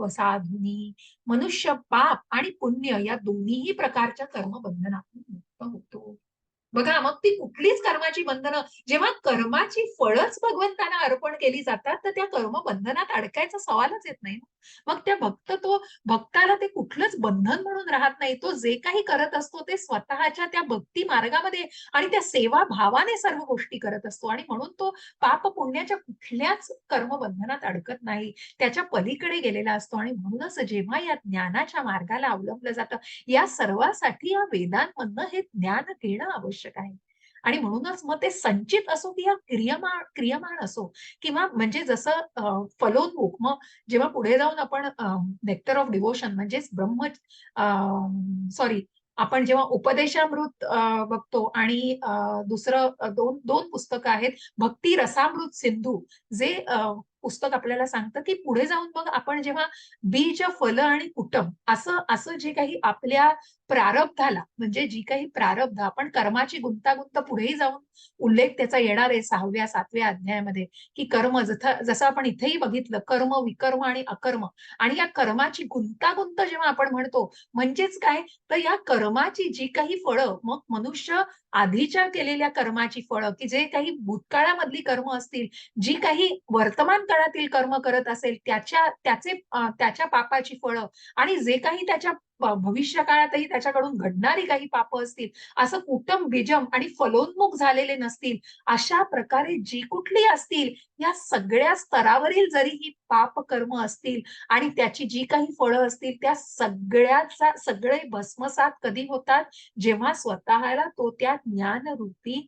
साधुनी. मनुष्य पाप आणि पुण्य या दोन्हीही प्रकारच्या कर्मबंधनातून मुक्त होतो. बघा मग ती कुठलीच कर्माची बंधनं जेव्हा कर्माची फळच भगवंतांना अर्पण केली जातात तर त्या कर्मबंधनात अडकायचा सवालच येत नाही. मग त्या भक्ताला ते कुठलंच बंधन म्हणून राहत नाही. तो जे काही करत असतो ते स्वतःच्या त्या भक्ती मार्गामध्ये आणि त्या सेवा भावाने सर्व गोष्टी करत असतो आणि म्हणून तो पाप पुण्याच्या कुठल्याच कर्मबंधनात अडकत नाही, त्याच्या पलीकडे गेलेला असतो. आणि म्हणूनच जेव्हा या ज्ञानाच्या मार्गाला अवलंबलं जातं या सर्वासाठी या वेदांमधनं हे ज्ञान घेणं आवश्यक आहे. आणि म्हणूनच मग ते संचित असो किंवा क्रियमाण असो किंवा म्हणजे जसं फलोन्मुख मग जेव्हा पुढे जाऊन आपण नेक्टर ऑफ डिव्होशन म्हणजेच आपण जेव्हा उपदेशामृत बघतो आणि दुसरं दोन दोन पुस्तकं आहेत, भक्ती रसामृत सिंधू, जे पुस्तक आपल्याला सांगतं की पुढे जाऊन मग आपण जेव्हा बीज फल आणि कुटुंब असं असं जे काही आपल्या प्रारब्धाला, म्हणजे जी काही प्रारब्ध आपण कर्माची गुंतागुंत पुढेही जाऊन उल्लेख त्याचा येणार आहे 6व्या 7व्या अध्यायामध्ये, की कर्म जसं आपण इथेही बघितलं, कर्म विकर्म आणि अकर्म. आणि या कर्माची गुंतागुंत जेव्हा आपण म्हणतो, म्हणजेच काय, तर या कर्माची जी काही फळं, मग मनुष्य आधीच्या केलेल्या कर्माची फळं, की जे काही भूतकाळामधली कर्म असतील, जी काही वर्तमान काळातील कर्म करत असेल त्याच्या पापाची फळं, आणि जे काही त्याच्या भविष्य काळातही त्याच्याकडून घडणारी काही पापं असतील, असं कुटम बीजम आणि फलोन्मुख झालेले नसतील, अशा प्रकारे जी कुठली असतील, या सगळ्या स्तरावरील जरी ही पाप कर्म असतील आणि त्याची जी काही फळं असतील, त्या सगळे भस्मसात कधी होतात, जेव्हा स्वतःला तो त्या ज्ञानरूपी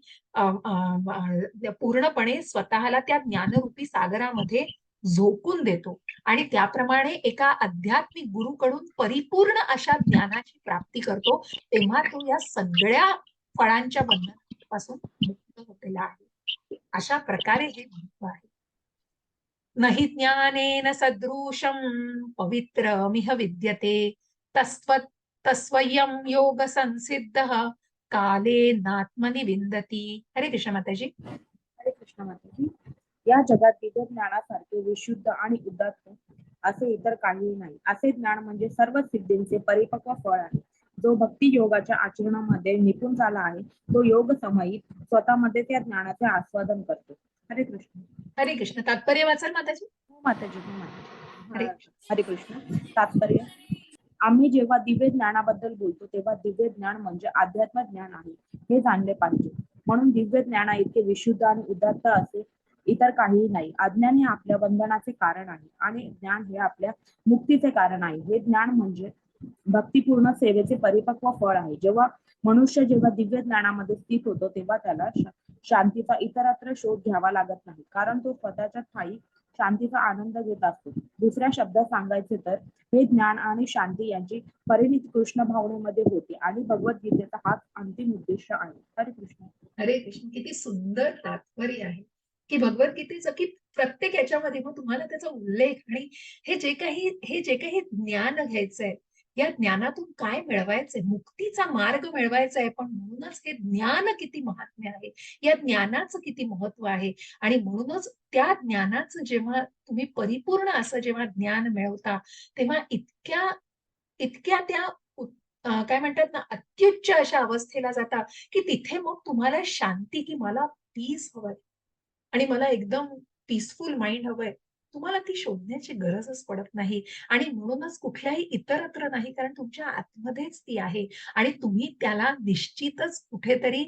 पूर्णपणे स्वतःला त्या ज्ञानरूपी सागरामध्ये झोकून देतो. आणि त्याप्रमाणे एका आध्यात्मिक गुरुकडून परिपूर्ण अशा ज्ञानाची प्राप्ती करतो, तेव्हा तो या सगळ्या फळांच्या बंधनापासून मुक्त होलेला आहे. अशा प्रकारे हे महत्व आहे. नहि ज्ञानेन सदृशं पवित्रमिह विद्यते तस्वयं योग संसिद्धः कालेनात्मनि विन्दति. हरे कृष्ण माताजी. हरे कृष्ण माताजी. या जगात दिव्य ज्ञानासारखे विशुद्ध आणि उदात्त असे इतर काहीही नाही. असे ज्ञान म्हणजे सर्व सिद्धींचे परिपक्व फळ आहे. जो भक्ती योगाच्या आचरणामध्ये निपुण झाला आहे, तो योग समयित स्वतःमध्ये त्या ज्ञानाचे आस्वादन करतो. हरे कृष्ण. हरे कृष्ण. तात्पर्य वाचाल माताजी. हो माताजी, हो माताजी. हरे हरे कृष्ण. तात्पर्य: आम्ही जेव्हा दिव्य ज्ञानाबद्दल बोलतो तेव्हा दिव्य ज्ञान म्हणजे अध्यात्म ज्ञान आहे हे जाणले पाहिजे. म्हणून दिव्य ज्ञाना इतके विशुद्ध आणि उदात्त असे इतर काहीही नाही. अज्ञान हे आपल्या बंधनाचे कारण आहे आणि ज्ञान हे आपल्या मुक्तीचे कारण आहे. हे ज्ञान म्हणजे भक्तिपूर्ण सेवेचे परिपक्व फळ आहे. जेव्हा दिव्य ज्ञानामध्ये स्थित होतो तेव्हा त्याला शांतीचा इतरत्र शोध घ्यावा लागत नाही, कारण तो स्वतःच्या ठायी शांतीचा आनंद घेत असतो. दुसऱ्या शब्दात सांगायचे तर हे ज्ञान आणि शांती यांची परिणिती कृष्ण भावनेमध्ये होते आणि भगवद्गीतेचा हाच अंतिम उद्देश आहे. हरे कृष्ण. हरे कृष्ण. किती सुंदर तात्पर्य आहे की भगवद्गीतेचं, की प्रत्येक याच्यामध्ये मग तुम्हाला त्याचा उल्लेख आणि हे जे काही ज्ञान घ्यायचंय, या ज्ञानातून काय मिळवायचंय, मुक्तीचा मार्ग मिळवायचा आहे, पण म्हणूनच हे ज्ञान किती महात्म्य आहे, या ज्ञानाचं किती महत्व आहे. आणि म्हणूनच त्या ज्ञानाचं जेव्हा तुम्ही परिपूर्ण असं जेव्हा ज्ञान मिळवता, तेव्हा इतक्या इतक्या त्या काय म्हणतात ना, अत्युच्च अशा अवस्थेला जाता, की तिथे मग तुम्हाला शांती, की मला पीस हवंय आणि मला एकदम पीसफुल माइंड हवंय, तुम्हाला ती शोधण्याची गरजच पडत नाही. आणि म्हणूनच कुठल्याही इतरत्र नाही, कारण तुमच्या आतमध्येच ती आहे आणि तुम्ही त्याला निश्चितच कुठेतरी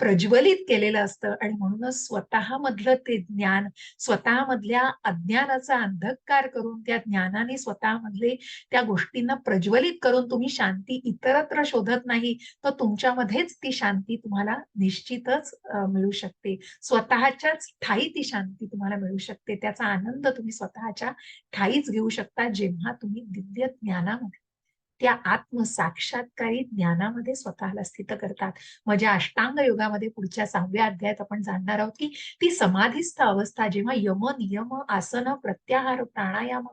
प्रज्वलित केलेलं असतं. आणि म्हणूनच स्वतःमधलं ते ज्ञान, स्वतःमधल्या अज्ञानाचा अंधकार करून त्या ज्ञानाने स्वतःमधले त्या गोष्टींना प्रज्वलित करून तुम्ही शांती इतरत्र शोधत नाही, तर तुमच्यामध्येच ती शांती तुम्हाला निश्चितच मिळू शकते. स्वतःच्याच ठायी ती शांती तुम्हाला मिळू शकते. त्याचा आनंद तुम्ही स्वतःच्या ठायीच घेऊ शकता, जेव्हा तुम्ही दिव्य ज्ञानामध्ये, त्या आत्मसाक्षात्कारी ज्ञानामध्ये स्वतःला स्थित करतात. माझ्या अष्टांग योगामध्ये पुढच्या 6व्या अध्यायात आपण जाणणार आहोत, की ती समाधीस्थ अवस्था, जेव्हा यम, नियम, आसन, प्रत्याहार, प्राणायाम,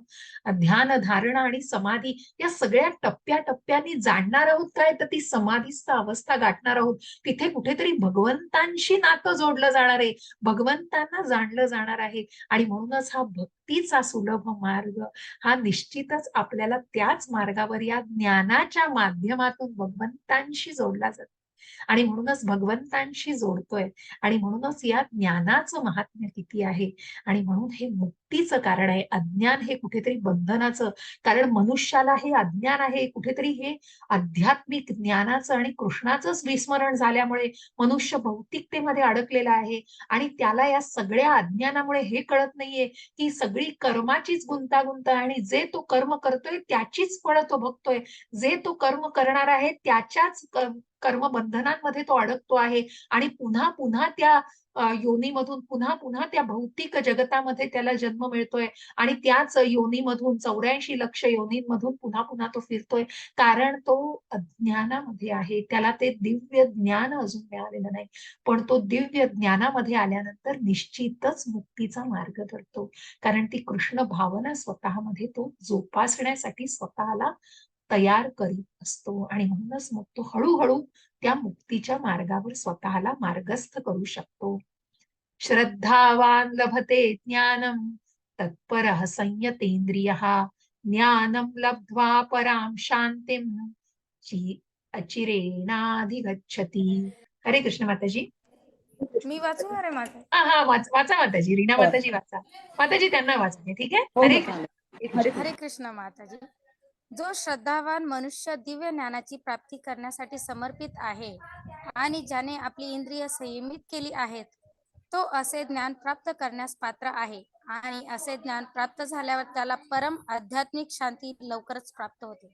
ध्यान, धारणा आणि समाधी या सगळ्या टप्प्याटप्प्यांनी जाणणार आहोत. काय तर ती समाधीस्थ अवस्था गाठणार आहोत. तिथे कुठेतरी भगवंतांशी नातं जोडलं जाणार आहे, भगवंतांना जाणलं जाणार आहे. आणि म्हणूनच हा भक्तीचा सुलभ मार्ग हा निश्चितच आपल्याला त्याच मार्गावर या ज्ञानाच्या माध्यमातून भगवंतांशी जोडला जातो. आणि म्हणूनच भगवंतांशी जोडतोय. आणि म्हणूनच या ज्ञानाचं महात्म्य किती आहे. आणि म्हणून हे मुक्तीचं कारण आहे. अज्ञान हे कुठेतरी बंधनाचं, कारण मनुष्याला हे अज्ञान आहे, कुठेतरी हे आध्यात्मिक ज्ञानाचं आणि कृष्णाचंच विस्मरण झाल्यामुळे मनुष्य भौतिकतेमध्ये अडकलेला आहे. आणि त्याला या सगळ्या अज्ञानामुळे हे कळत नाहीये की सगळी कर्माचीच गुंतागुंत आहे आणि जे तो कर्म करतोय त्याचीच फळं तो भोगतोय. जे तो कर्म करणार आहे त्याच्याच कर्मबंधनांमध्ये तो अडकतो आहे आणि पुन्हा पुन्हा त्या योनीमधून पुन्हा पुन्हा त्या भौतिक जगतामध्ये त्याला जन्म मिळतोय आणि त्याच योनीमधून 84 लक्ष योनींमधून पुन्हा पुन्हा तो फिरतोय, कारण तो अज्ञानामध्ये आहे. त्याला ते दिव्य ज्ञान अजून मिळालेलं नाही. पण तो दिव्य ज्ञानामध्ये आल्यानंतर निश्चितच मुक्तीचा मार्ग धरतो, कारण ती कृष्ण भावना स्वतःमध्ये तो जोपासण्यासाठी स्वतःला तयार करीत असतो आणि म्हणूनच मग तो हळूहळू त्या मुक्तीच्या मार्गावर स्वतःला मार्गस्थ करू शकतो. श्रद्धावान लभते ज्ञानम तत्परः संयतेंद्रियः ज्ञानम लब्ध्वा पराम शांतिम अचिरेणाधिगच्छति. हरे कृष्ण माताजी. मी वाचू अरे माझं. हा वाचा माताजी. रीना माताजी वाचा. माताजी त्यांना वाचते. ठीक आहे. हो, हरे हो, कृष्ण. हरे हरे कृष्ण माताजी. जो श्रद्धावान मनुष्य दिव्य ज्ञानाची प्राप्ती करण्यासाठी समर्पित आहे आणि ज्याने आपली इंद्रिय संयमित केली आहेत, तो असे ज्ञान प्राप्त करण्यास पात्र आहे आणि असे ज्ञान प्राप्त झाल्यावर त्याला परम आध्यात्मिक शांती लवकरच प्राप्त होते.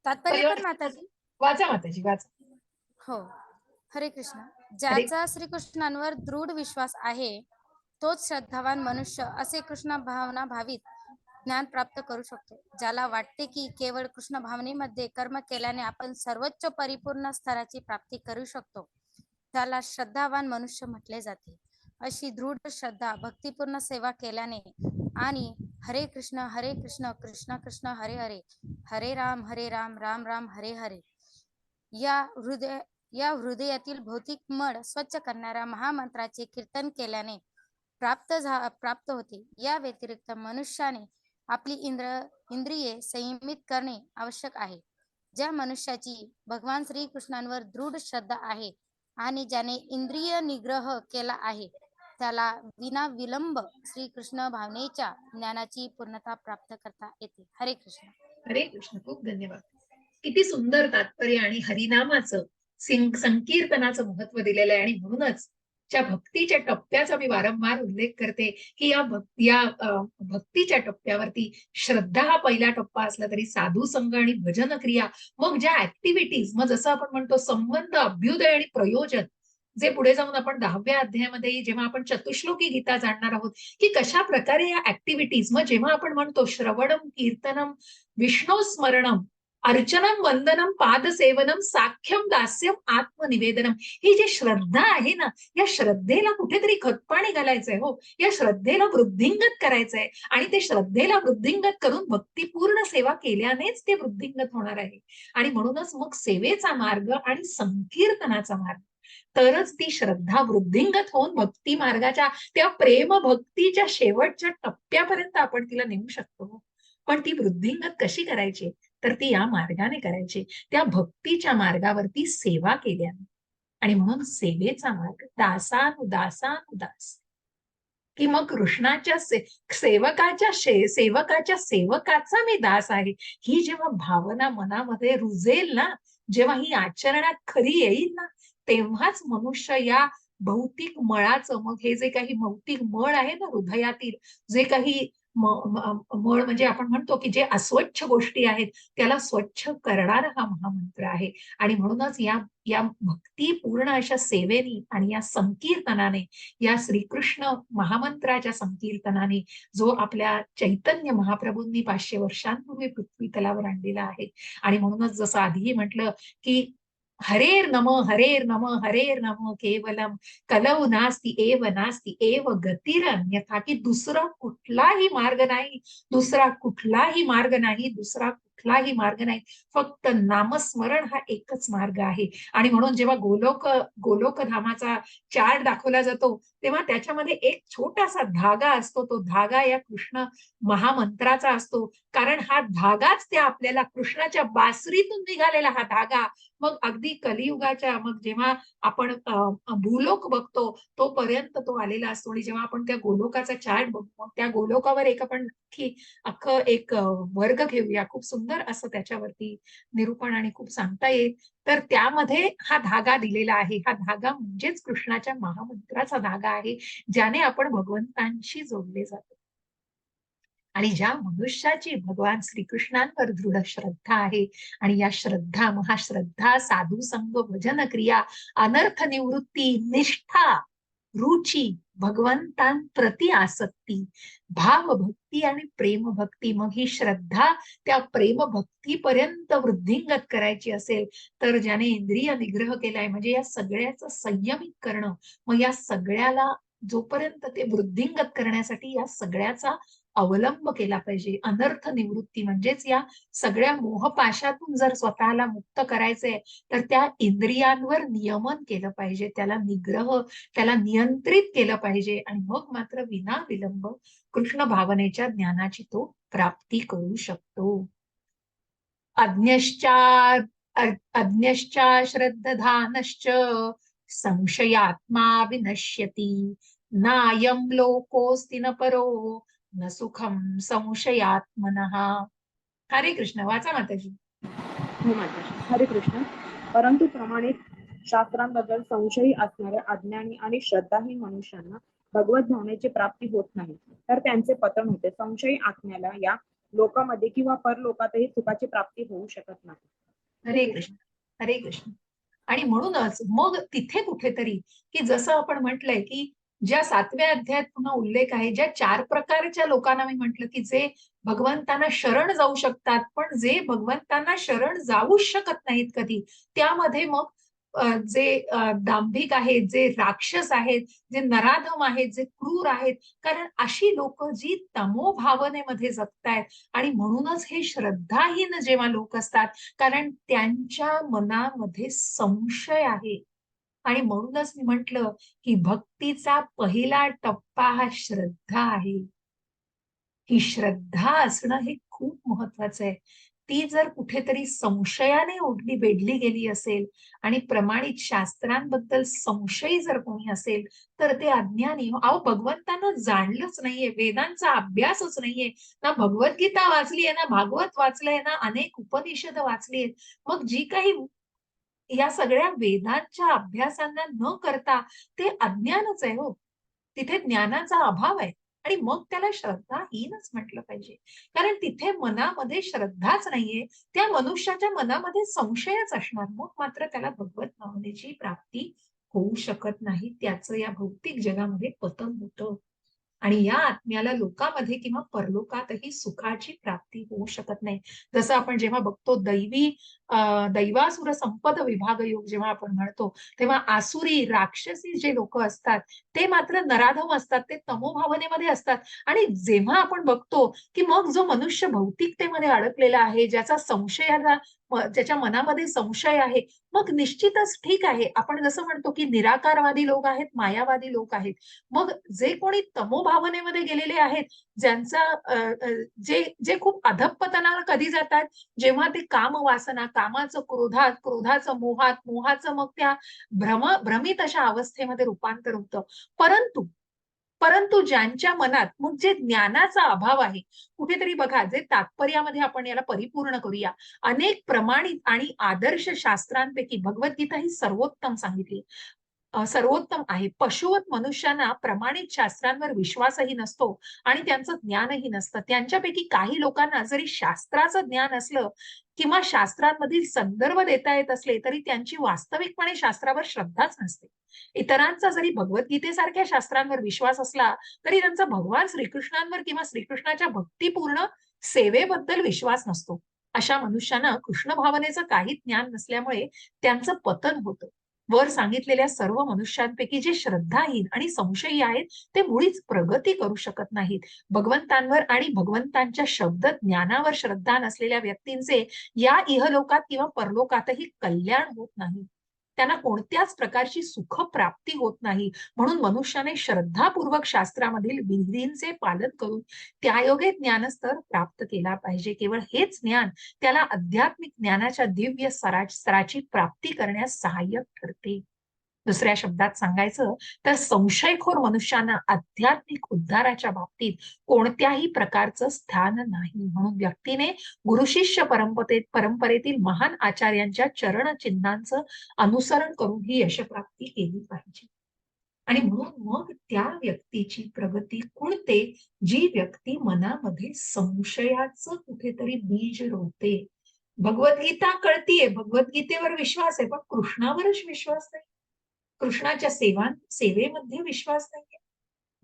तात्पर्य पण माताजी. वाचा माताजी वाचा. हो. हरे कृष्ण. हरे ज्याचा श्रीकृष्णांवर दृढ विश्वास आहे तोच श्रद्धावान मनुष्य असे कृष्ण भावना भावित ज्ञान प्राप्त करू शकतो. ज्याला वाटते की केवळ कृष्ण भावनेमध्ये कर्म केल्याने आपण सर्वोच्च परिपूर्ण स्तराची प्राप्ती करू शकतो, त्याला श्रद्धावान मनुष्य म्हटले जाते. अशी दृढ श्रद्धा भक्तिपूर्ण सेवा केल्याने आणि हरे कृष्ण कृष्ण कृष्ण हरे हरे, हरे राम राम राम हरे हरे या हृदयातील भौतिक मळ स्वच्छ करणाऱ्या महामंत्राचे कीर्तन केल्याने प्राप्त होते. या व्यतिरिक्त मनुष्याने आपली इंद्रिये संयमित करणे आवश्यक आहे. ज्या मनुष्याची भगवान श्रीकृष्णांवर दृढ श्रद्धा आहे आणि ज्याने इंद्रिय निग्रह केला आहे, त्याला विना विलंब श्रीकृष्ण भावनेच्या ज्ञानाची पूर्णता प्राप्त करता येते. हरे कृष्ण. हरे कृष्ण. खूप धन्यवाद. किती सुंदर तात्पर्य आणि हरिनामाचं संकीर्तनाचं महत्व दिलेलं आहे. आणि म्हणूनच ज्या भक्तीच्या टप्प्याचा मी वारंवार उल्लेख करते की या भक्तीच्या टप्प्यावरती श्रद्धा हा पहिला टप्पा असला तरी साधू संघ आणि भजन क्रिया, मग ज्या ऍक्टिव्हिटीज, मग जसं आपण म्हणतो संबंध, अभ्युदय आणि प्रयोजन, जे पुढे जाऊन आपण 10व्या अध्यायामध्ये जेव्हा आपण चतुश्लोकी गीता जाणणार आहोत की कशा प्रकारे या ऍक्टिव्हिटीज, मग जेव्हा आपण म्हणतो श्रवणम कीर्तनम विष्णू स्मरणम अर्चनम वंदनम पादसेवनम साख्यम दास्यम आत्मनिवेदनम, ही जी श्रद्धा आहे ना, या श्रद्धेला कुठेतरी खतपाणी घालायचंय. हो, या श्रद्धेला वृद्धिंगत करायचंय आणि ते श्रद्धेला वृद्धिंगत करून भक्तिपूर्ण सेवा केल्यानेच ते वृद्धिंगत होणार आहे. आणि म्हणूनच मग सेवेचा मार्ग आणि संकीर्तनाचा मार्ग, तरच ती श्रद्धा वृद्धिंगत होऊन भक्ती मार्गाच्या त्या प्रेम भक्तीच्या शेवटच्या टप्प्यापर्यंत आपण तिला नेऊ शकतो. पण ती वृद्धिंगत कशी करायची, तर ती या मार्गाने करायची, त्या भक्तीच्या मार्गावरती सेवा केल्याने. आणि म्हणून सेवेचा मार्ग दासानुदास, की मग कृष्णाच्या सेवकाच्या सेवकाचा मी दास आहे, ही जेव्हा भावना मनामध्ये रुजेल ना, जेव्हा ही आचरणात खरी येईल ना, तेव्हाच मनुष्य या भौतिक मळाचं, मग हे जे काही भौतिक मळ आहे ना हृदयातील, जे काही मळ म्हणजे आपण म्हणतो की जे अस्वच्छ गोष्टी आहेत त्याला स्वच्छ करणारा हा महामंत्र आहे. आणि म्हणूनच या भक्तीपूर्ण अशा सेवेनी आणि या संकीर्तनाने, या श्रीकृष्ण महामंत्राच्या संकीर्तनाने जो आपल्या चैतन्य महाप्रभूंनी 500 वर्षांपूर्वी पृथ्वी तलावर आणलेला आहे. आणि म्हणूनच जसं आधीही म्हटलं की हरेर नम केवलम कलौ नास्ति एव गतिरन्यथा, अन्यथा, की दुसरा कुठलाही मार्ग नाही, दुसरा कुठलाही मार्ग नाही, दुसरा कुठलाही मार्ग नाही, फक्त नामस्मरण हा एकच मार्ग आहे. आणि म्हणून जेव्हा गोलोक धामाचा चार्ट दाखवला जातो तेव्हा त्याच्यामध्ये एक छोटासा धागा असतो, तो धागा या कृष्ण महामंत्राचा असतो, कारण हा धागाच त्या आपल्याला कृष्णाच्या बासरीतून निघालेला हा धागा मग अगदी कलियुगाच्या, मग जेव्हा आपण भूलोक बघतो तोपर्यंत तो आलेला असतो. आणि जेव्हा आपण त्या गोलोकाचा चार्ट बघतो, त्या गोलोकावर एक आपण अख्खं एक वर्ग घेऊया, खूप सुंदर असं त्याच्यावरती निरूपण आणि खूप सांगता येईल. तर त्यामध्ये हा धागा दिलेला आहे. हा धागा म्हणजेच कृष्णाच्या महामंत्राचा धागा आहे, ज्याने आपण भगवंतांशी जोडले जातो. आणि ज्या मनुष्याची भगवान श्रीकृष्णांवर दृढ श्रद्धा आहे, आणि या श्रद्धा, महाश्रद्धा, साधू संग, भजन क्रिया, अनर्थ निवृत्ती, निष्ठा, रुची, भगवंतांप्रती आसक्ती, भावभक्ती आणि प्रेमभक्ती. मग ही श्रद्धा त्या प्रेमभक्तीपर्यंत वृद्धिंगत करायची असेल तर ज्याने इंद्रिय निग्रह केलाय म्हणजे या सगळ्याचं संयमित करणं, मग या सगळ्याला जोपर्यंत ते वृद्धिंगत करण्यासाठी या सगळ्याचा अवलंब केला पाहिजे. अनर्थ निवृत्ती म्हणजेच या सगळ्या मोहपाशातून जर स्वतःला मुक्त करायचंय तर त्या इंद्रियांवर नियमन केलं पाहिजे, त्याला निग्रह, त्याला नियंत्रित केलं पाहिजे आणि मग मात्र विना विलंब कृष्ण भावनेच्या ज्ञानाची तो प्राप्ती करू शकतो. अज्ञश्चा श्रद्धानश्च संशयात्मा विनश्यति नायं लोकोऽस्ति न परो न सुखम संशयात्मनः. हरे कृष्ण. वाचा माताजी. हो माताजी. हरे कृष्ण. परंतु प्रमाणित शास्त्रांबद्दल संशयी असणाऱ्या अज्ञानी आणि श्रद्धाहीन मनुष्यांना भगवत भावनेची प्राप्ती होत नाही, तर त्यांचे पतन होते. संशयी आत्म्याला या लोकामध्ये किंवा परलोकातही सुखाची प्राप्ती होऊ शकत नाही. हरे कृष्ण. हरे कृष्ण. आणि म्हणूनच मग तिथे कुठेतरी की जसं आपण म्हटलंय की ज्या 7व्या अध्यायात पुन्हा उल्लेख आहे, ज्या 4 प्रकारच्या लोकांना मी म्हटलं की जे भगवंतांना शरण जाऊ शकतात, पण जे भगवंतांना शरण जाऊ शकत नाहीत कधी, त्यामध्ये मग जे दांभिक आहेत, जे राक्षस आहेत, जे नराधम आहेत, जे क्रूर आहेत, कारण अशी लोक जी तमो भावनेमध्ये जगतायत आणि म्हणूनच हे श्रद्धाहीन जेव्हा लोक असतात, कारण त्यांच्या मनामध्ये संशय आहे. आणि म्हणूनच मी म्हटलं की भक्तीचा पहिला टप्पा हा श्रद्धा आहे. ही श्रद्धा असणं हे खूप महत्वाचं आहे. ती जर कुठेतरी संशयाने ओढली बेडली गेली असेल आणि प्रमाणित शास्त्रांबद्दल संशयी जर कोणी असेल तर ते अज्ञानी. अहो, भगवंतांना जाणलंच नाहीये, वेदांचा अभ्यासच नाहीये, ना भगवद्गीता वाचली आहे, ना भागवत वाचलंय, ना अनेक उपनिषद वाचली आहेत. मग जी काही या सगळ्या वेदांच्या अभ्यासांना न करता ते अज्ञानच आहे हो. तिथे ज्ञानाचा अभाव आहे आणि मग त्याला श्रद्धाहीनच म्हटलं पाहिजे. कारण तिथे मनामध्ये श्रद्धाच नाहीये, त्या मनुष्याच्या मनामध्ये संशयच असणार. मग मात्र त्याला भगवत भावनेची प्राप्ती होऊ शकत नाही. त्याचं या भौतिक जगामध्ये पतन होतं आणि या आत्म्याला लोकामध्ये किंवा परलोकातही सुखाची प्राप्ती होऊ शकत नाही. जसं आपण जेव्हा बघतो दैवासुर संपद विभाग योग जेव्हा आपण म्हणतो, तेव्हा आसुरी राक्षसी जे लोक असतात ते मात्र नराधम असतात, ते तमोभावनेमध्ये असतात. आणि जेव्हा आपण बघतो की मग जो मनुष्य भौतिकतेमध्ये अडकलेला आहे, ज्याच्या मनामध्ये संशय आहे, मग निश्चितच ठीक आहे, आपण जसं म्हणतो की निराकारवादी लोक आहेत, मायावादी लोक आहेत. मग जे कोणी तमोभावनेमध्ये गेलेले आहेत, ज्यांचा जे जे खूप अधःपतनाला कधी जातात, जेव्हा ते काम वासना, कामाचं क्रोधात, क्रोधाचं मोहात, मोहाचं मग त्या भ्रमित अशा अवस्थेमध्ये रूपांतर होतं. परंतु परंतु ज्यांच्या मनात मग जे ज्ञानाचा अभाव आहे, कुठेतरी बघा, जे तात्पर्यामध्ये आपण याला परिपूर्ण करूया, अनेक प्रमाणित आणि आदर्श शास्त्रांपैकी भगवद्गीता ही सर्वोत्तम सांगितली, सर्वोत्तम आहे. पशुवत मनुष्यांना प्रमाणित शास्त्रांवर विश्वासही नसतो आणि त्यांचं ज्ञानही नसतं. त्यांच्यापैकी काही लोकांना जरी शास्त्राचं ज्ञान असलं किंवा शास्त्रांमधील संदर्भ देता येत असले तरी त्यांची वास्तविकपणे शास्त्रावर श्रद्धाच नसते. इतरांचा जरी भगवद्गीतेसारख्या शास्त्रांवर विश्वास असला तरी त्यांचा भगवान श्रीकृष्णांवर किंवा श्रीकृष्णाच्या भक्तिपूर्ण सेवेबद्दल विश्वास नसतो. अशा मनुष्यांना कृष्ण भावनेचं काही ज्ञान नसल्यामुळे त्यांचं पतन होतं. वर सांगितलेल्या सर्व मनुष्यांपैकी जे श्रद्धाहीन आणि संशयी आहेत ते मुळीच प्रगती करू शकत नाहीत. भगवंतांवर आणि भगवंतांच्या शब्द ज्ञानावर श्रद्धा नसलेल्या व्यक्तींचे या इहलोकात किंवा परलोकातही कल्याण होत नाही. त्यांना कोणत्याच प्रकारची सुख प्राप्ती होत नाही. म्हणून मनुष्याने श्रद्धापूर्वक शास्त्रामधील विधींचे पालन करून त्यायोगे ज्ञानस्तर प्राप्त केला पाहिजे. केवळ हेच ज्ञान त्याला आध्यात्मिक ज्ञानाच्या दिव्य स्तराची प्राप्ती करण्यास सहाय्यक ठरते. दुसऱ्या शब्दात सांगायचं तर संशयखोर मनुष्यांना आध्यात्मिक उद्धाराच्या बाबतीत कोणत्याही प्रकारचं स्थान नाही. म्हणून व्यक्तीने गुरुशिष्य परंपरेतील महान आचार्यांच्या चरणचिन्हांचं अनुसरण करून ही यशप्राप्ती केली पाहिजे. आणि म्हणून मग त्या व्यक्तीची प्रगती खुलते जी व्यक्ती मनामध्ये संशयाचं कुठेतरी बीज रोवते. भगवद्गीता कळतीये, भगवद्गीतेवर विश्वास आहे, पण कृष्णावरच विश्वास नाही. कृष्णाच्या सेवेमध्ये विश्वास नाहीये,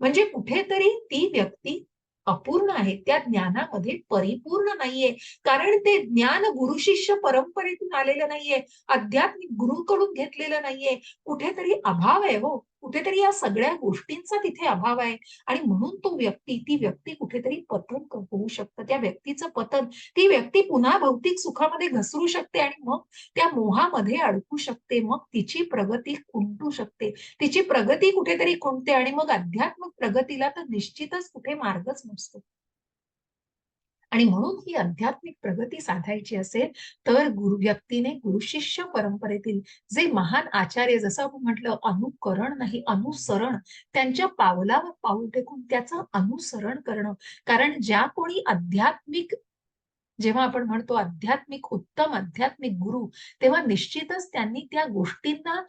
म्हणजे कुठेतरी ती व्यक्ती अपूर्ण आहे, त्या ज्ञानामध्ये परिपूर्ण नाहीये. कारण ते ज्ञान गुरु शिष्य परंपरेतून आलेलं नाहीये, आध्यात्मिक गुरुकडून घेतलेलं नाहीये. कुठेतरी अभाव आहे हो, कुठेतरी या सगळ्या गोष्टींचा तिथे अभाव आहे. आणि म्हणून ती व्यक्ती कुठेतरी पतन होऊ शकतं. त्या व्यक्तीचं पतन, ती व्यक्ती पुन्हा भौतिक सुखामध्ये घसरू शकते आणि मग त्या मोहामध्ये अडकू शकते. मग तिची प्रगती खुंटू शकते, तिची प्रगती कुठेतरी खुंटते आणि मग अध्यात्मिक प्रगतीला तर निश्चितच कुठे मार्गच नसतो. आणि म्हणून ही आध्यात्मिक प्रगती साधायची असेल तर व्यक्तीने गुरुशिष्य परंपरेतील जे महान आचार्य, जसं आपण म्हटलं, अनुकरण नाही अनुसरण, त्यांच्या पावलावर पाऊल टेकून त्याचं अनुसरण करणं. कारण ज्या कोणी आध्यात्मिक, जेव्हा आपण म्हणतो आध्यात्मिक उत्तम आध्यात्मिक गुरु, तेव्हा निश्चितच त्यांनी त्या गोष्टींना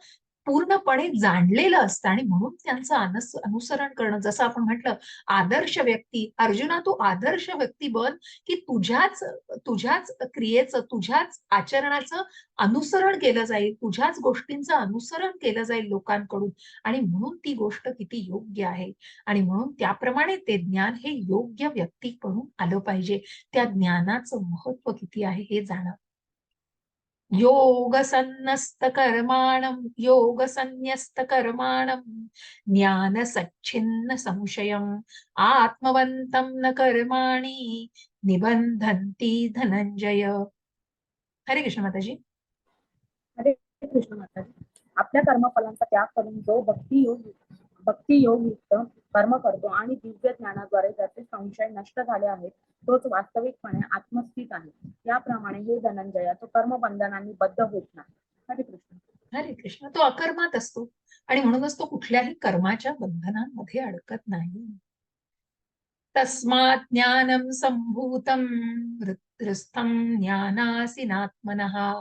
पूर्णपणे जाणलेलं असतं आणि म्हणून त्यांचं अनुसरण करणं. जसं आपण म्हटलं, आदर्श व्यक्ती, अर्जुना तू आदर्श व्यक्ती बन, की तुझ्याच क्रियेचं, तुझ्याच आचरणाचं अनुसरण केलं जाईल, तुझ्याच गोष्टींचं अनुसरण केलं जाईल लोकांकडून. आणि म्हणून ती गोष्ट किती योग्य आहे आणि म्हणून त्याप्रमाणे ते ज्ञान हे योग्य व्यक्तीकडून आलं पाहिजे. त्या ज्ञानाचं महत्व किती आहे हे जाणं. योग संन्यस्त कर्माणं ज्ञान सच्छिन्न संशयम आत्मवंतम न कर्माणि निबंधन्ति धनंजय. हरे कृष्ण माताजी. हरे कृष्ण माताजी. आपल्या कर्मफलांचा त्याग करून जो भक्तियोग युक्त कर्म करतो आणि दिव्य ज्ञानाद्वारे ज्याचे संशय नष्ट झाले आहेत, तोच वास्तविकपणे आत्मस्थित आहे. याप्रमाणे हे धनंजया, तो कर्मबंधनांनी बद्ध होत नाही. हरे कृष्ण. हरे कृष्ण. तो अकर्मात असतो आणि म्हणूनच तो कुठल्याही कर्माच्या बंधनांमध्ये अडकत नाही. तस्मात् ज्ञानं संभूतं हृत्स्थं ज्ञानासीनात्मनः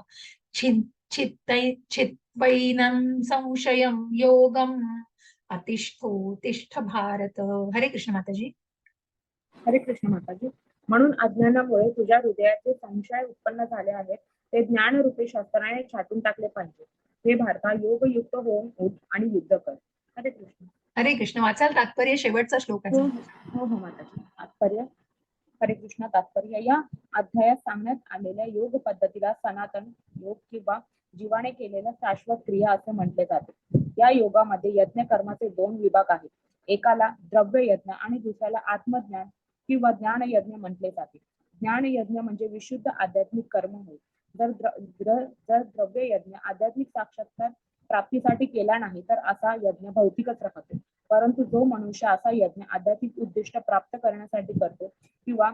चित्वैनं संशयं योगम तिष्ठ भारत. हरे कृष्ण माताजी. हरे कृष्ण माताजी. म्हणून अज्ञानामुळे तुझ्या हृदयाचे संशय उत्पन्न झाले आहेत, ते ज्ञानरूपी शस्त्राने छाटून टाकले पाहिजे. हे भारता, योगयुक्त होऊन उठ आणि युद्ध कर. हरे कृष्ण. हरे कृष्ण. वाचाल तात्पर्य, शेवटचा श्लोक आहे. हो माताजी. तात्पर्य. हरे कृष्ण. तात्पर्य. या अध्यायात सांगण्यात आलेल्या योग पद्धतीला सनातन योग किंवा जीवाने केलेल्या शाश्वत क्रिया असे म्हटले जाते. या योगामध्ये यज्ञ कर्माचे दोन विभाग आहेत. एकाला द्रव्य यज्ञ आणि दुसऱ्याला आत्मज्ञान किंवा ज्ञान यज्ञ म्हटले जाते. ज्ञान यज्ञ म्हणजे विशुद्ध आध्यात्मिक कर्म होय. जर द्रव्य यज्ञ आध्यात्मिक साक्षात्कार प्राप्तीसाठी केला नाही तर असा यज्ञ भौतिकच राहतो. परंतु जो मनुष्य असा यज्ञ आध्यात्मिक उद्दिष्ट प्राप्त करण्यासाठी करतो किंवा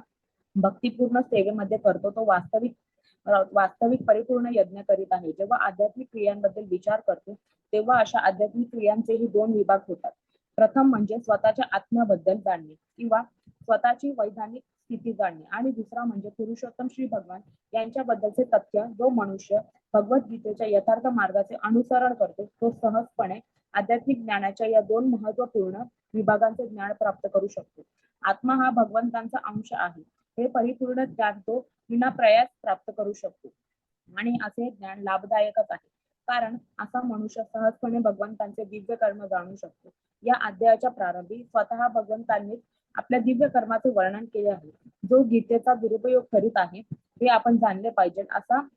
भक्तिपूर्ण सेवेमध्ये करतो, तो वास्तविक परिपूर्ण यज्ञ करीत आहे. जेव्हा आध्यात्मिक क्रियांबद्दल विचार करतो तेव्हा अशा आध्यात्मिक क्रियांचेही दोन विभाग होतात. प्रथम म्हणजे स्वतःच्या आत्म्याबद्दल जाणणे किंवा स्वतःची वैधानिक स्थिती जाणणे आणि दुसरा म्हणजे पुरुषोत्तम श्री भगवान यांच्याबद्दलचे तथ्य. जो मनुष्य भगवद्गीतेच्या यथार्थ मार्गाचे अनुसरण करतो तो सहजपणे आध्यात्मिक ज्ञानाच्या या दोन महत्वपूर्ण विभागांचे ज्ञान प्राप्त करू शकतो. आत्मा हा भगवंतांचा अंश आहे. हे परिपूर्ण ज्ञान तो विना प्रयास प्राप्त करू शकतो आणि असे ज्ञान लाभदायकच आहे, कारण असा मनुष्य सहजपणे भगवंतांचे दिव्य कर्म जाणू शकतो. या अध्यायाच्या प्रारंभी स्वतः भगवंतांनीच आपल्या दिव्य कर्माचे वर्णन केले आहे. जो गीतेचा दुरुपयोग करीत आहे हे आपण जाणले पाहिजे. असा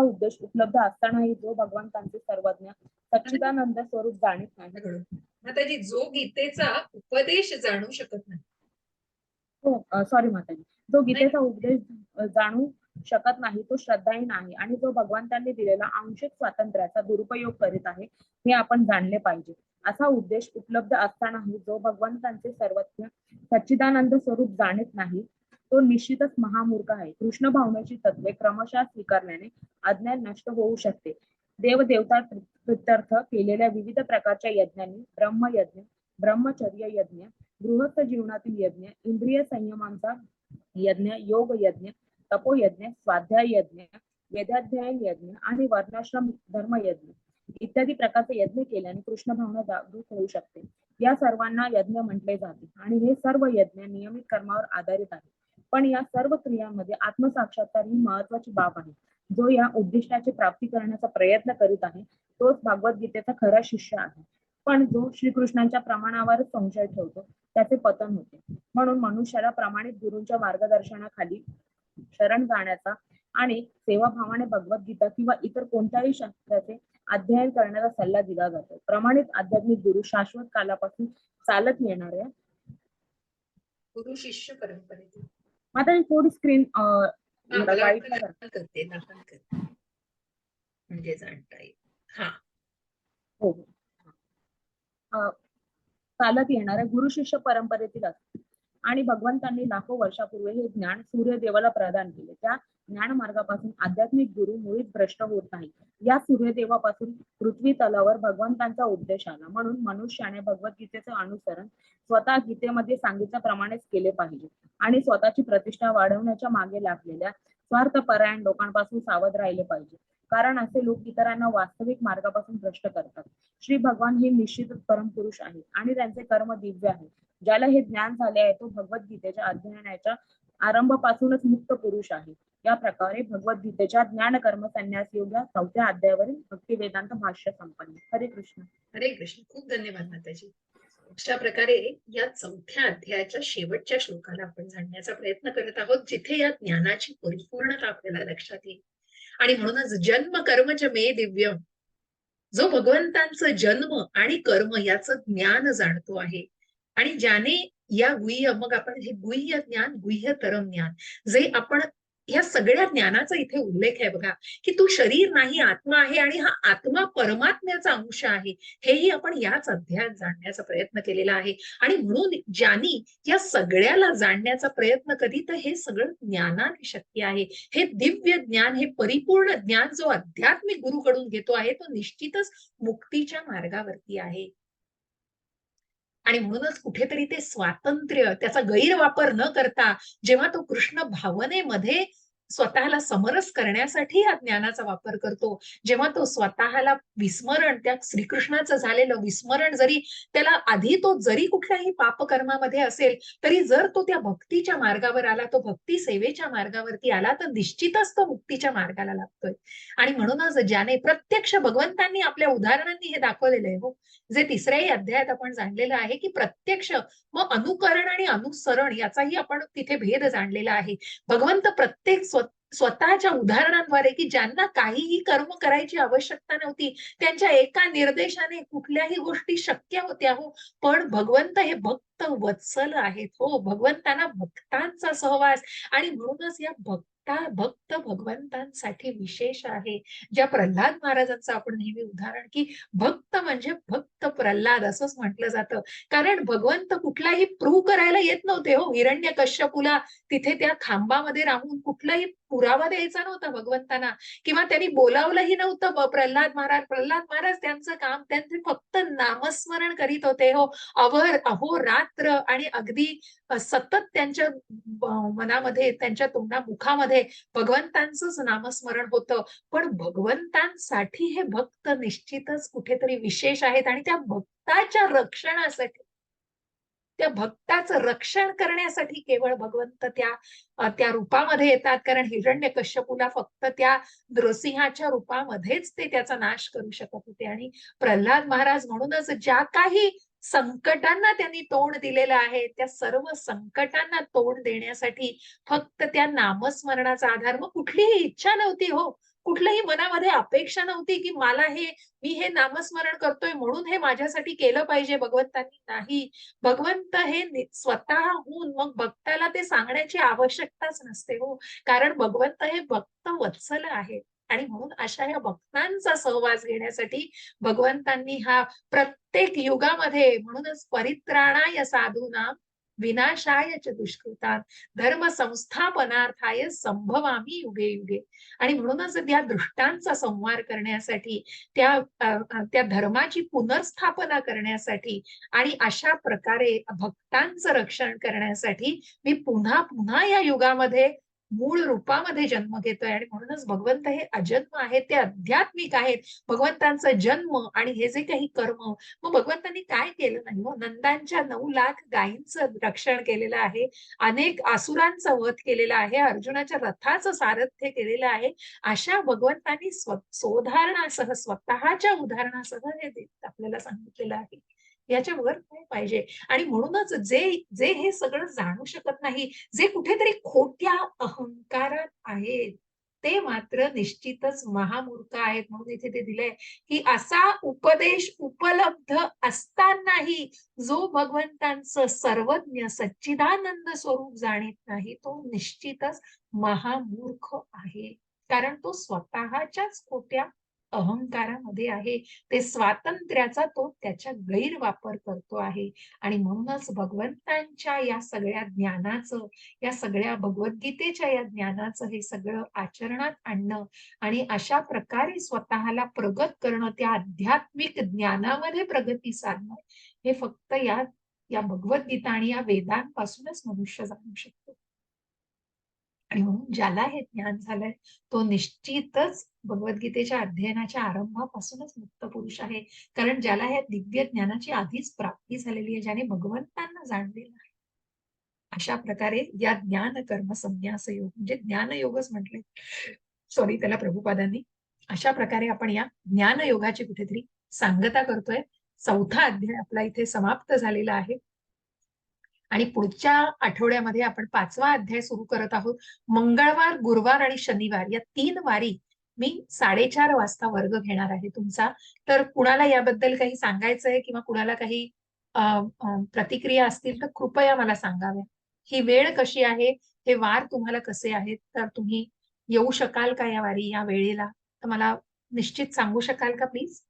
उद्देश उपलब्ध असतानाही जो भगवंतांचे सर्वज्ञ सच्चिदानंद स्वरूप जाणीत नाही. माताजी, जो गीतेचा उपदेश जाणू शकत नाही, सॉरी माताजी, जो गीतेचा उपदेश जाणू शकत नाही तो श्रद्धाहीन आहे आणि जो भगवंतांनी दिलेला आंशिक स्वातंत्र्याचा दुरुपयोग करीत आहे हे आपण जाणले पाहिजे. असा उद्देश उपलब्ध असतानाही जो भगवंतांचे सर्वज्ञ सच्चिदानंद स्वरूप जाणीत नाही तो निश्चितच महामूर्ख आहे. कृष्ण भावनेची तत्वे क्रमशः स्वीकारल्याने अज्ञान नष्ट होऊ शकते. देवदेवता प्रित्यर्थ केलेल्या विविध प्रकारच्या यज्ञांनी ब्रह्मयज्ञ, ब्रह्मचर्य यज्ञ, गृहस्थ जीवनातील यज्ञ, इंद्रिय संयमांचा यज्ञ, योग यज्ञ, तपोयज्ञ, स्वाध्याय यज्ञ, वेदाध्ययन यज्ञ आणि वर्णाश्रम धर्म यज्ञ इत्यादी प्रकारचे यज्ञ केल्याने कृष्ण भावना जागृत होऊ शकते. या सर्वांना यज्ञ म्हटले जाते आणि हे सर्व यज्ञ नियमित कर्मावर आधारित आहेत. पण या सर्व क्रियांमध्ये आत्मसाक्षात्कार ही महत्वाची बाब आहे. जो या उद्दिष्टाची प्राप्ती करण्याचा प्रयत्न करीत आहे तोच भगवद्गीतेचा खरा शिष्य आहे. पण जो श्रीकृष्णांच्या प्रमाणावरच संशय ठेवतो त्याचे पतन होते. म्हणून मनुष्याला प्रामाणिक गुरूंच्या मार्गदर्शनाखाली शरण जाण्याचा आणि सेवाभावाने भगवद्गीता किंवा इतर कोणत्याही शास्त्राचे अध्ययन करण्याचा सल्ला दिला जातो. प्रमाणित आध्यात्मिक गुरु शाश्वत कालापासून चालत येणाऱ्या गुरु शिष्य परंपरेतील आता थोडी स्क्रीन मला वाईट वाटतं दाखल करते म्हणजे जाणता येईल. हा हो चालत येणाऱ्या गुरु शिष्य परंपरेतील असते आणि भगवंतांनी लाखो वर्षापूर्वी हे ज्ञान सूर्यदेवाला प्रदान केले. त्या ज्ञान मार्गापासून आध्यात्मिक गुरु मुळीच भ्रष्ट होत नाही. या सूर्यदेवापासून पृथ्वी तलावर भगवंतांचा उद्देश आला. म्हणून मनुष्याने भगवद्गीतेचे अनुसरण स्वतः गीतेमध्ये सांगितल्याप्रमाणेच केले पाहिजे आणि स्वतःची प्रतिष्ठा वाढवण्याच्या मागे लागलेल्या स्वार्थपरायण लोकांपासून सावध राहिले पाहिजे. कारण असे लोक इतरांना वास्तविक मार्गापासून भ्रष्ट करतात. श्री भगवान हे निश्चितच परमपुरुष आहे आणि त्यांचे कर्म दिव्य आहे. ज्याला हे ज्ञान झाले आहे तो भगवद्गीतेच्या अध्ययनाच्या आरंभापासूनच मुक्त पुरुष आहे. या प्रकारे भगवद्गीतेच्या ज्ञान कर्म संन्यास योग या 4थ्या अध्यायावरील भक्ती वेदांत भाष्य संपन्न. हरे कृष्ण. हरे कृष्ण. खूप धन्यवाद माताजी. अशा प्रकारे या 4थ्या अध्यायाच्या शेवटच्या श्लोकाला आपण जाणण्याचा प्रयत्न करत आहोत, जिथे या ज्ञानाची परिपूर्णता आपल्याला लक्षात येईल. आणि म्हणूनच जन्म कर्म च मे दिव्य, जो भगवंतांचं जन्म आणि कर्म याचं ज्ञान जाणतो आहे आणि ज्याने या गुह्य, मग आपण हे गुह्य ज्ञान, गुह्यतरम ज्ञान, जे आपण या सगळ्या ज्ञानाचा इथे उल्लेख आहे बघा, की तू शरीर नाही आत्मा आहे आणि हा आत्मा परमात्म्याचा अंश आहे, हेही आपण याच अध्यायात जाणण्याचा प्रयत्न केलेला आहे. आणि म्हणून ज्यांनी या सगळ्याला जाणण्याचा प्रयत्न कधी, तर हे सगळं ज्ञानाने शक्य आहे. हे दिव्य ज्ञान, हे परिपूर्ण ज्ञान जो आध्यात्मिक गुरुकडून घेतो आहे तो निश्चितच मुक्तीच्या मार्गावरती आहे. आणि म्हणूनच कुठेतरी ते स्वातंत्र्य, त्याचा गैरवापर न करता जेव्हा तो कृष्ण भावनेमध्ये स्वतःला समरस करण्यासाठी या ज्ञानाचा वापर करतो, जेव्हा तो स्वतःला विस्मरण, त्या श्रीकृष्णाचं झालेलं विस्मरण, जरी त्याला आधी तो जरी कुठल्याही पापकर्मामध्ये असेल तरी जर तो त्या भक्तीच्या मार्गावर आला, तो भक्ती सेवेच्या मार्गावरती आला, तर निश्चितच तो मुक्तीच्या मार्गाला लागतोय. आणि म्हणूनच ज्याने प्रत्यक्ष भगवंतांनी आपल्या उदाहरणांनी हे दाखवलेलं आहे, हो, जे 3ऱ्याही अध्यायात आपण जाणलेलं आहे, की प्रत्यक्ष मग अनुकरण आणि अनुसरण याचाही आपण तिथे भेद जाणलेला आहे. भगवंत प्रत्येक स्वतःच्या उदाहरणांद्वारे, की ज्यांना काहीही कर्म करायची आवश्यकता नव्हती, त्यांच्या एका निर्देशाने कुठल्याही गोष्टी शक्य होत्या, हो. पण भगवंत हे भक्त वत्सल आहेत, हो. भगवंतांना भक्तांचा सहवास, आणि म्हणूनच या भक्त भगवंतांसाठी विशेष आहे. ज्या प्रल्हाद महाराजांचं आपण नेहमी उदाहरण, की भक्त म्हणजे भक्त प्रल्हाद असंच म्हटलं जातं. कारण भगवंत कुठलाही प्रूव्ह करायला येत नव्हते, हो. हिरण्यकश्यपूला तिथे त्या खांबामध्ये राहून कुठलाही पुरावा द्यायचा नव्हता भगवंतांना, किंवा त्यांनी बोलावलंही नव्हतं प्रल्हाद महाराज त्यांचं काम, त्यांचे फक्त नामस्मरण करीत होते, हो. अहोरात्र आणि अगदी सतत त्यांच्या मनामध्ये, त्यांच्या मुखामध्ये भगवंतांचंच नामस्मरण होतं. पण भगवंतांसाठी हे भक्त निश्चितच कुठेतरी विशेष आहेत आणि त्या भक्ताच्या रक्षणासाठी, त्या भक्ताचं रक्षण करण्यासाठी केवळ भगवंत त्या रूपामध्ये येतात. कारण हिरण्यकश्यपूला फक्त त्या नृसिंहाच्या रूपामध्येच ते त्याचा नाश करू शकत होते. आणि प्रल्हाद महाराज म्हणूनच ज्या काही संकटांना त्यांनी तोंड दिलेलं आहे, त्या सर्व संकटांना तोंड देण्यासाठी फक्त त्या नामस्मरणाचा आधार, मग कुठलीही इच्छा नव्हती, हो. कुठल्याही मनामध्ये अपेक्षा नव्हती, की मी हे नामस्मरण करतोय म्हणून हे माझ्यासाठी केलं पाहिजे भगवंतांनी. नाही, भगवंत हे स्वतःहून, मग भक्ताला ते सांगण्याची आवश्यकताच नसते, हो. कारण भगवंत हे भक्त वत्सल आहेत. आणि म्हणून अशा या भक्तांचा सहवास घेण्यासाठी भगवंतांनी हा प्रत्येक युगामध्ये, म्हणूनच परित्राणाय साधूनां विनाशाय च दुष्कृतां धर्म संस्थापनार्थाय संभवामी युगे युगे. आणि म्हणूनच त्या दृष्टांचा संहार करण्यासाठी, त्या धर्माची पुनर्स्थापना करण्यासाठी आणि अशा प्रकारे भक्तांचं रक्षण करण्यासाठी मी पुन्हा पुन्हा या युगामध्ये मूळ रूपामध्ये जन्म घेतोय आणि म्हणूनच भगवंत हे अजन्म आहेत, ते आध्यात्मिक आहेत. भगवंतांचा जन्म आणि हे जे काही कर्म, मग भगवंतांनी काय केलं नाही हो? नंदांच्या 9 लाख गायींचं रक्षण केलेलं आहे, अनेक असुरांचा वध केलेला आहे, अर्जुनाच्या रथाचं सारथ्य केलेलं आहे. अशा भगवंतांनी स्वोदाहरणासह, स्वतःच्या उदाहरणासह हे आपल्याला सांगितलेलं आहे. याच्या वर काय पाहिजे? आणि म्हणूनच जे जे हे सगळं जाणू शकत नाही, जे कुठेतरी खोट्या अहंकारात आहेत, ते मात्र निश्चितच महामूर्ख आहेत. म्हणून इथे ते दिलंय की असा उपदेश उपलब्ध असतानाही जो भगवंतांचं सर्वज्ञ सच्चिदानंद स्वरूप जाणीत नाही, तो निश्चितच महामूर्ख आहे. कारण तो स्वतःच्याच खोट्या अहंकारामध्ये आहे. ते स्वातंत्र्याचा तो त्याच्या गैरवापर करतो आहे. आणि म्हणूनच भगवंतांच्या या सगळ्या ज्ञानाचं, या सगळ्या भगवद्गीतेच्या या ज्ञानाचं हे सगळं आचरणात आणणं आणि अशा प्रकारे स्वतःला प्रगत करणं, त्या आध्यात्मिक ज्ञानामध्ये प्रगती साधणं, हे फक्त या भगवद्गीता आणि या वेदांपासूनच मनुष्य जाणू शकतो. आणि म्हणून ज्याला हे ज्ञान झालंय, तो निश्चितच भगवद्गीतेच्या अध्ययनाच्या आरंभापासूनच मुक्त पुरुष आहे. कारण ज्याला ह्या दिव्य ज्ञानाची आधीच प्राप्ती झालेली आहे, ज्याने भगवंतांना जाणलेलं आहे. अशा प्रकारे या ज्ञान कर्म संन्यास योग, म्हणजे ज्ञानयोगच म्हटले, सॉरी, त्याला प्रभुपादांनी. अशा प्रकारे आपण या ज्ञानयोगाची कुठेतरी सांगता करतोय. 4था अध्याय आपला इथे समाप्त झालेला आहे. आणि पुढच्या आठवड्यामध्ये आपण 5वा अध्याय सुरू करत आहोत. मंगळवार, गुरुवार आणि शनिवार या 3 वारी मी 4:30 वाजता वर्ग घेणार आहे तुमचा. तर कुणाला याबद्दल काही सांगायचंय किंवा कुणाला काही प्रतिक्रिया असतील तर कृपया मला सांगाव्या. ही वेळ कशी आहे, हे वार तुम्हाला कसे आहेत, तर तुम्ही येऊ शकाल का या वारी, या वेळेला? तर मला निश्चित सांगू शकाल का प्लीज?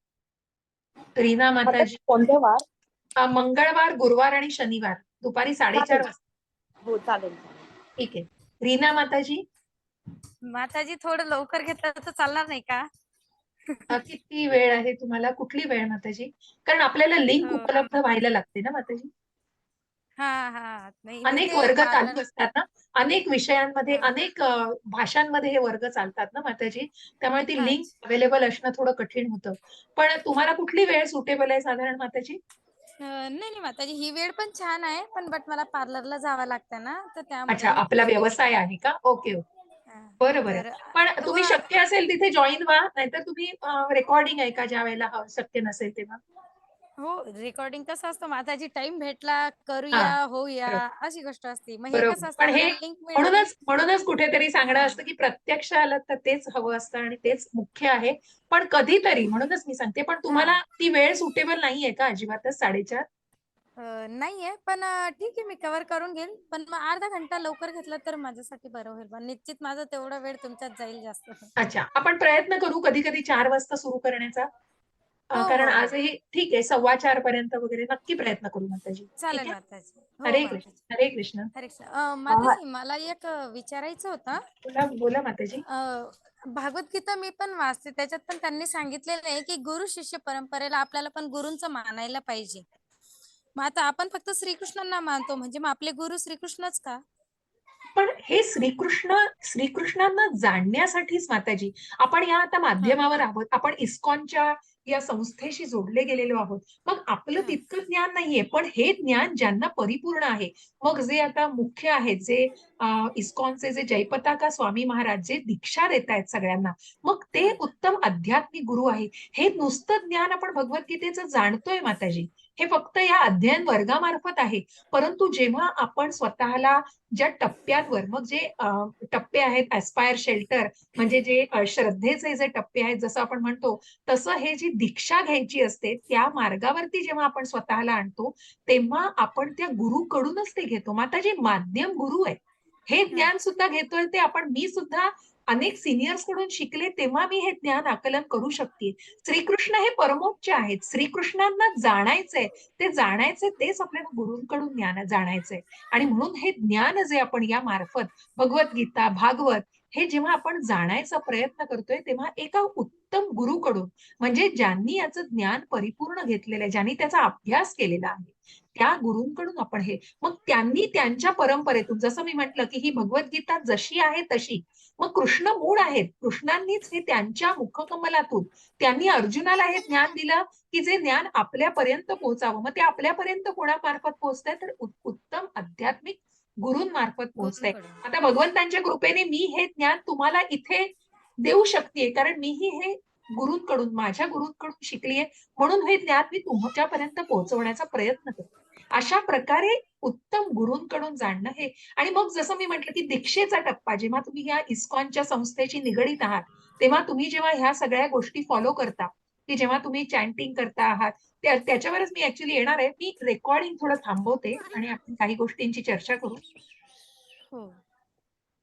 रीना माताजी. कोणते वार? मंगळवार, गुरुवार आणि शनिवार दुपारी 4:30 चालेल. वाजता. हो, चालेल. ठीक आहे. रीना माताजी, माताजी थोडं लवकर घेतलं तर चालणार नाही का? किती वेळ आहे तुम्हाला? कुठली वेळ माताजी? कारण आपल्याला लिंक उपलब्ध व्हायला लागते ना माताजी. हा हा नाही अनेक तिथे वर्ग पार्लर. चालू असतात ना, अनेक विषयांमध्ये, हा. अनेक भाषांमध्ये हे वर्ग चालतात ना माताजी. त्यामुळे ती लिंक अच्छा. अवेलेबल असणं थोडं कठीण होतं. पण तुम्हाला कुठली वेळ सुटेबल आहे साधारण माताजी? नाही नाही माताजी, ही वेळ पण छान आहे, पण मला पार्लरला जावं लागतं ना, तर त्यामुळे अच्छा, मी आपला फ्री नाही. व्यवसाय आहे का? Okay okay. हा. बरं बरं. तर पण व तुम्ही शक्य असेल तिथे जॉईन व्हा, नाहीतर तुम्ही रेकॉर्डिंग ऐका ज्या वेळेला शक्य नसेल तेव्हा. हो, रेकॉर्डिंग कसं असतं माताजी, टाइम भेटला हा, करूया होऊया बरोबर अशी गोष्ट असते. मग हे बरोबर. कसं असतं, पण हे आपल्याला लिंक मिळाली. म्हणूनच कुठेतरी सांगणं हा. असतं की प्रत्यक्ष आलं तर तेच हवं असतं आणि तेच मुख्य आहे. पण कधीतरी, म्हणूनच मी सांगते, पण हा. तुम्हाला ती वेळ सुटेबल नाहीये का अजिबातच 4:30? नाहीये, पण ठीक आहे, मी कव्हर करून घेईल. पण मग अर्धा घंटा लवकर घेतलं तर माझ्यासाठी बरं होईल. पण निश्चित माझा तेवढा वेळ तुमच्यात जाईल जास्त. अच्छा, आपण प्रयत्न करू कधी कधी 4 वाजता सुरू करण्याचा. हो कारण हो हो, आजही ठीक आहे, 4:15 पर्यंत वगैरे नक्की प्रयत्न करू माताजी. ठीक चालेल आहे. माताजी. हो हरे कृष्ण, माताजी. हरे कृष्ण. हरे कृष्ण. हा, माताजी, मला एक विचारायचं होतं. बोला बोला माताजी. भागवतगीता मी पण वाचते, त्याच्यात पण त्यांनी सांगितलेलं आहे की गुरु शिष्य परंपरेला आपल्याला पण गुरूंचं मानायला पाहिजे. मग आता आपण फक्त श्रीकृष्णांना मानतो, म्हणजे मग आपले गुरु श्रीकृष्णच का? पण हे श्रीकृष्णांना जाणण्यासाठीच माताजी आपण या आता हा माध्यमावर आहोत. आपण इस्कॉनच्या या संस्थेशी जोडले गेलेलो आहोत. मग आपलं हा तितकं ज्ञान नाहीये, पण हे ज्ञान ज्यांना परिपूर्ण आहे, मग जे आता मुख्य आहेत, जे इस्कॉनचे जे जयपताका स्वामी महाराज जे दीक्षा देत आहेत सगळ्यांना, मग ते हा उत्तम आध्यात्मिक गुरु आहेत. हे नुसतं ज्ञान आपण भगवद्गीतेचं जाणतोय माताजी, हे फक्त या अध्ययन वर्गामार्फत आहे. परंतु जेव्हा आपण स्वतःला ज्या टप्प्यांवर, मग जे टप्पे आहेत, ऍस्पायर शेल्टर, म्हणजे जे श्रद्धेचे जे टप्पे आहेत, जसं आपण म्हणतो, तसं हे जी दीक्षा घ्यायची असते, त्या मार्गावरती जेव्हा आपण स्वतःला आणतो, तेव्हा आपण त्या गुरुकडूनच ते घेतो. माताजी, माध्यम गुरु आहे. हे हा ज्ञान सुद्धा घेतोय ते आपण. मी सुद्धा अनेक सिनियर्स कडून शिकले, तेव्हा मी हे ज्ञान आकलन करू शकते. श्रीकृष्ण हे परमोच्च आहेत. श्रीकृष्णांना जाणायचंय, ते जाणायचे, तेच आपल्याला गुरूंकडून ज्ञान जाणायचंय. आणि म्हणून हे ज्ञान जे आपण या मार्फत भगवद्गीता, भागवत, हे जेव्हा आपण जाणायचा प्रयत्न करतोय, तेव्हा एका उत्तम गुरुकडून, म्हणजे ज्यांनी याचं ज्ञान परिपूर्ण घेतलेलं आहे, ज्यांनी त्याचा अभ्यास केलेला आहे, त्या गुरूंकडून आपण हे, मग त्यांनी त्यांच्या परंपरेतून, जसं मी म्हटलं की ही भगवद्गीता जशी आहे तशी, मग कृष्ण मूळ आहेत, कृष्णांनीच हे त्यांच्या मुखकमलातून त्यांनी अर्जुनाला हे ज्ञान दिलं की जे ज्ञान आपल्यापर्यंत पोहोचावं. मग ते आपल्यापर्यंत कोणामार्फत पोहोचतंय, तर उत्तम आध्यात्मिक गुरूंमार्फत पोहोचतंय. गुरूंकडून. आता भगवंतांच्या कृपेने मी हे ज्ञान तुम्हाला इथे देऊ शकते, कारण मीही हे गुरूंकडून, माझ्या गुरूंकडून शिकलीये, म्हणून हे ज्ञान मी तुमच्यापर्यंत पोहोचवण्याचा प्रयत्न करते. अशा प्रकारे उत्तम गुरूंकडून जाणणं हे. आणि मग जसं मी म्हटलं की दीक्षेचा टप्पा, जेव्हा तुम्ही या इस्कॉनच्या संस्थेशी निगडीत आहात, तेव्हा तुम्ही जेव्हा ह्या सगळ्या गोष्टी फॉलो करता, की जेव्हा तुम्ही चॅन्टिंग करता आहात, त्याच्यावरच मी ऍक्च्युली येणार आहे. मी रेकॉर्डिंग थोडं थांबवते आणि आपण काही गोष्टींची चर्चा करू. हो.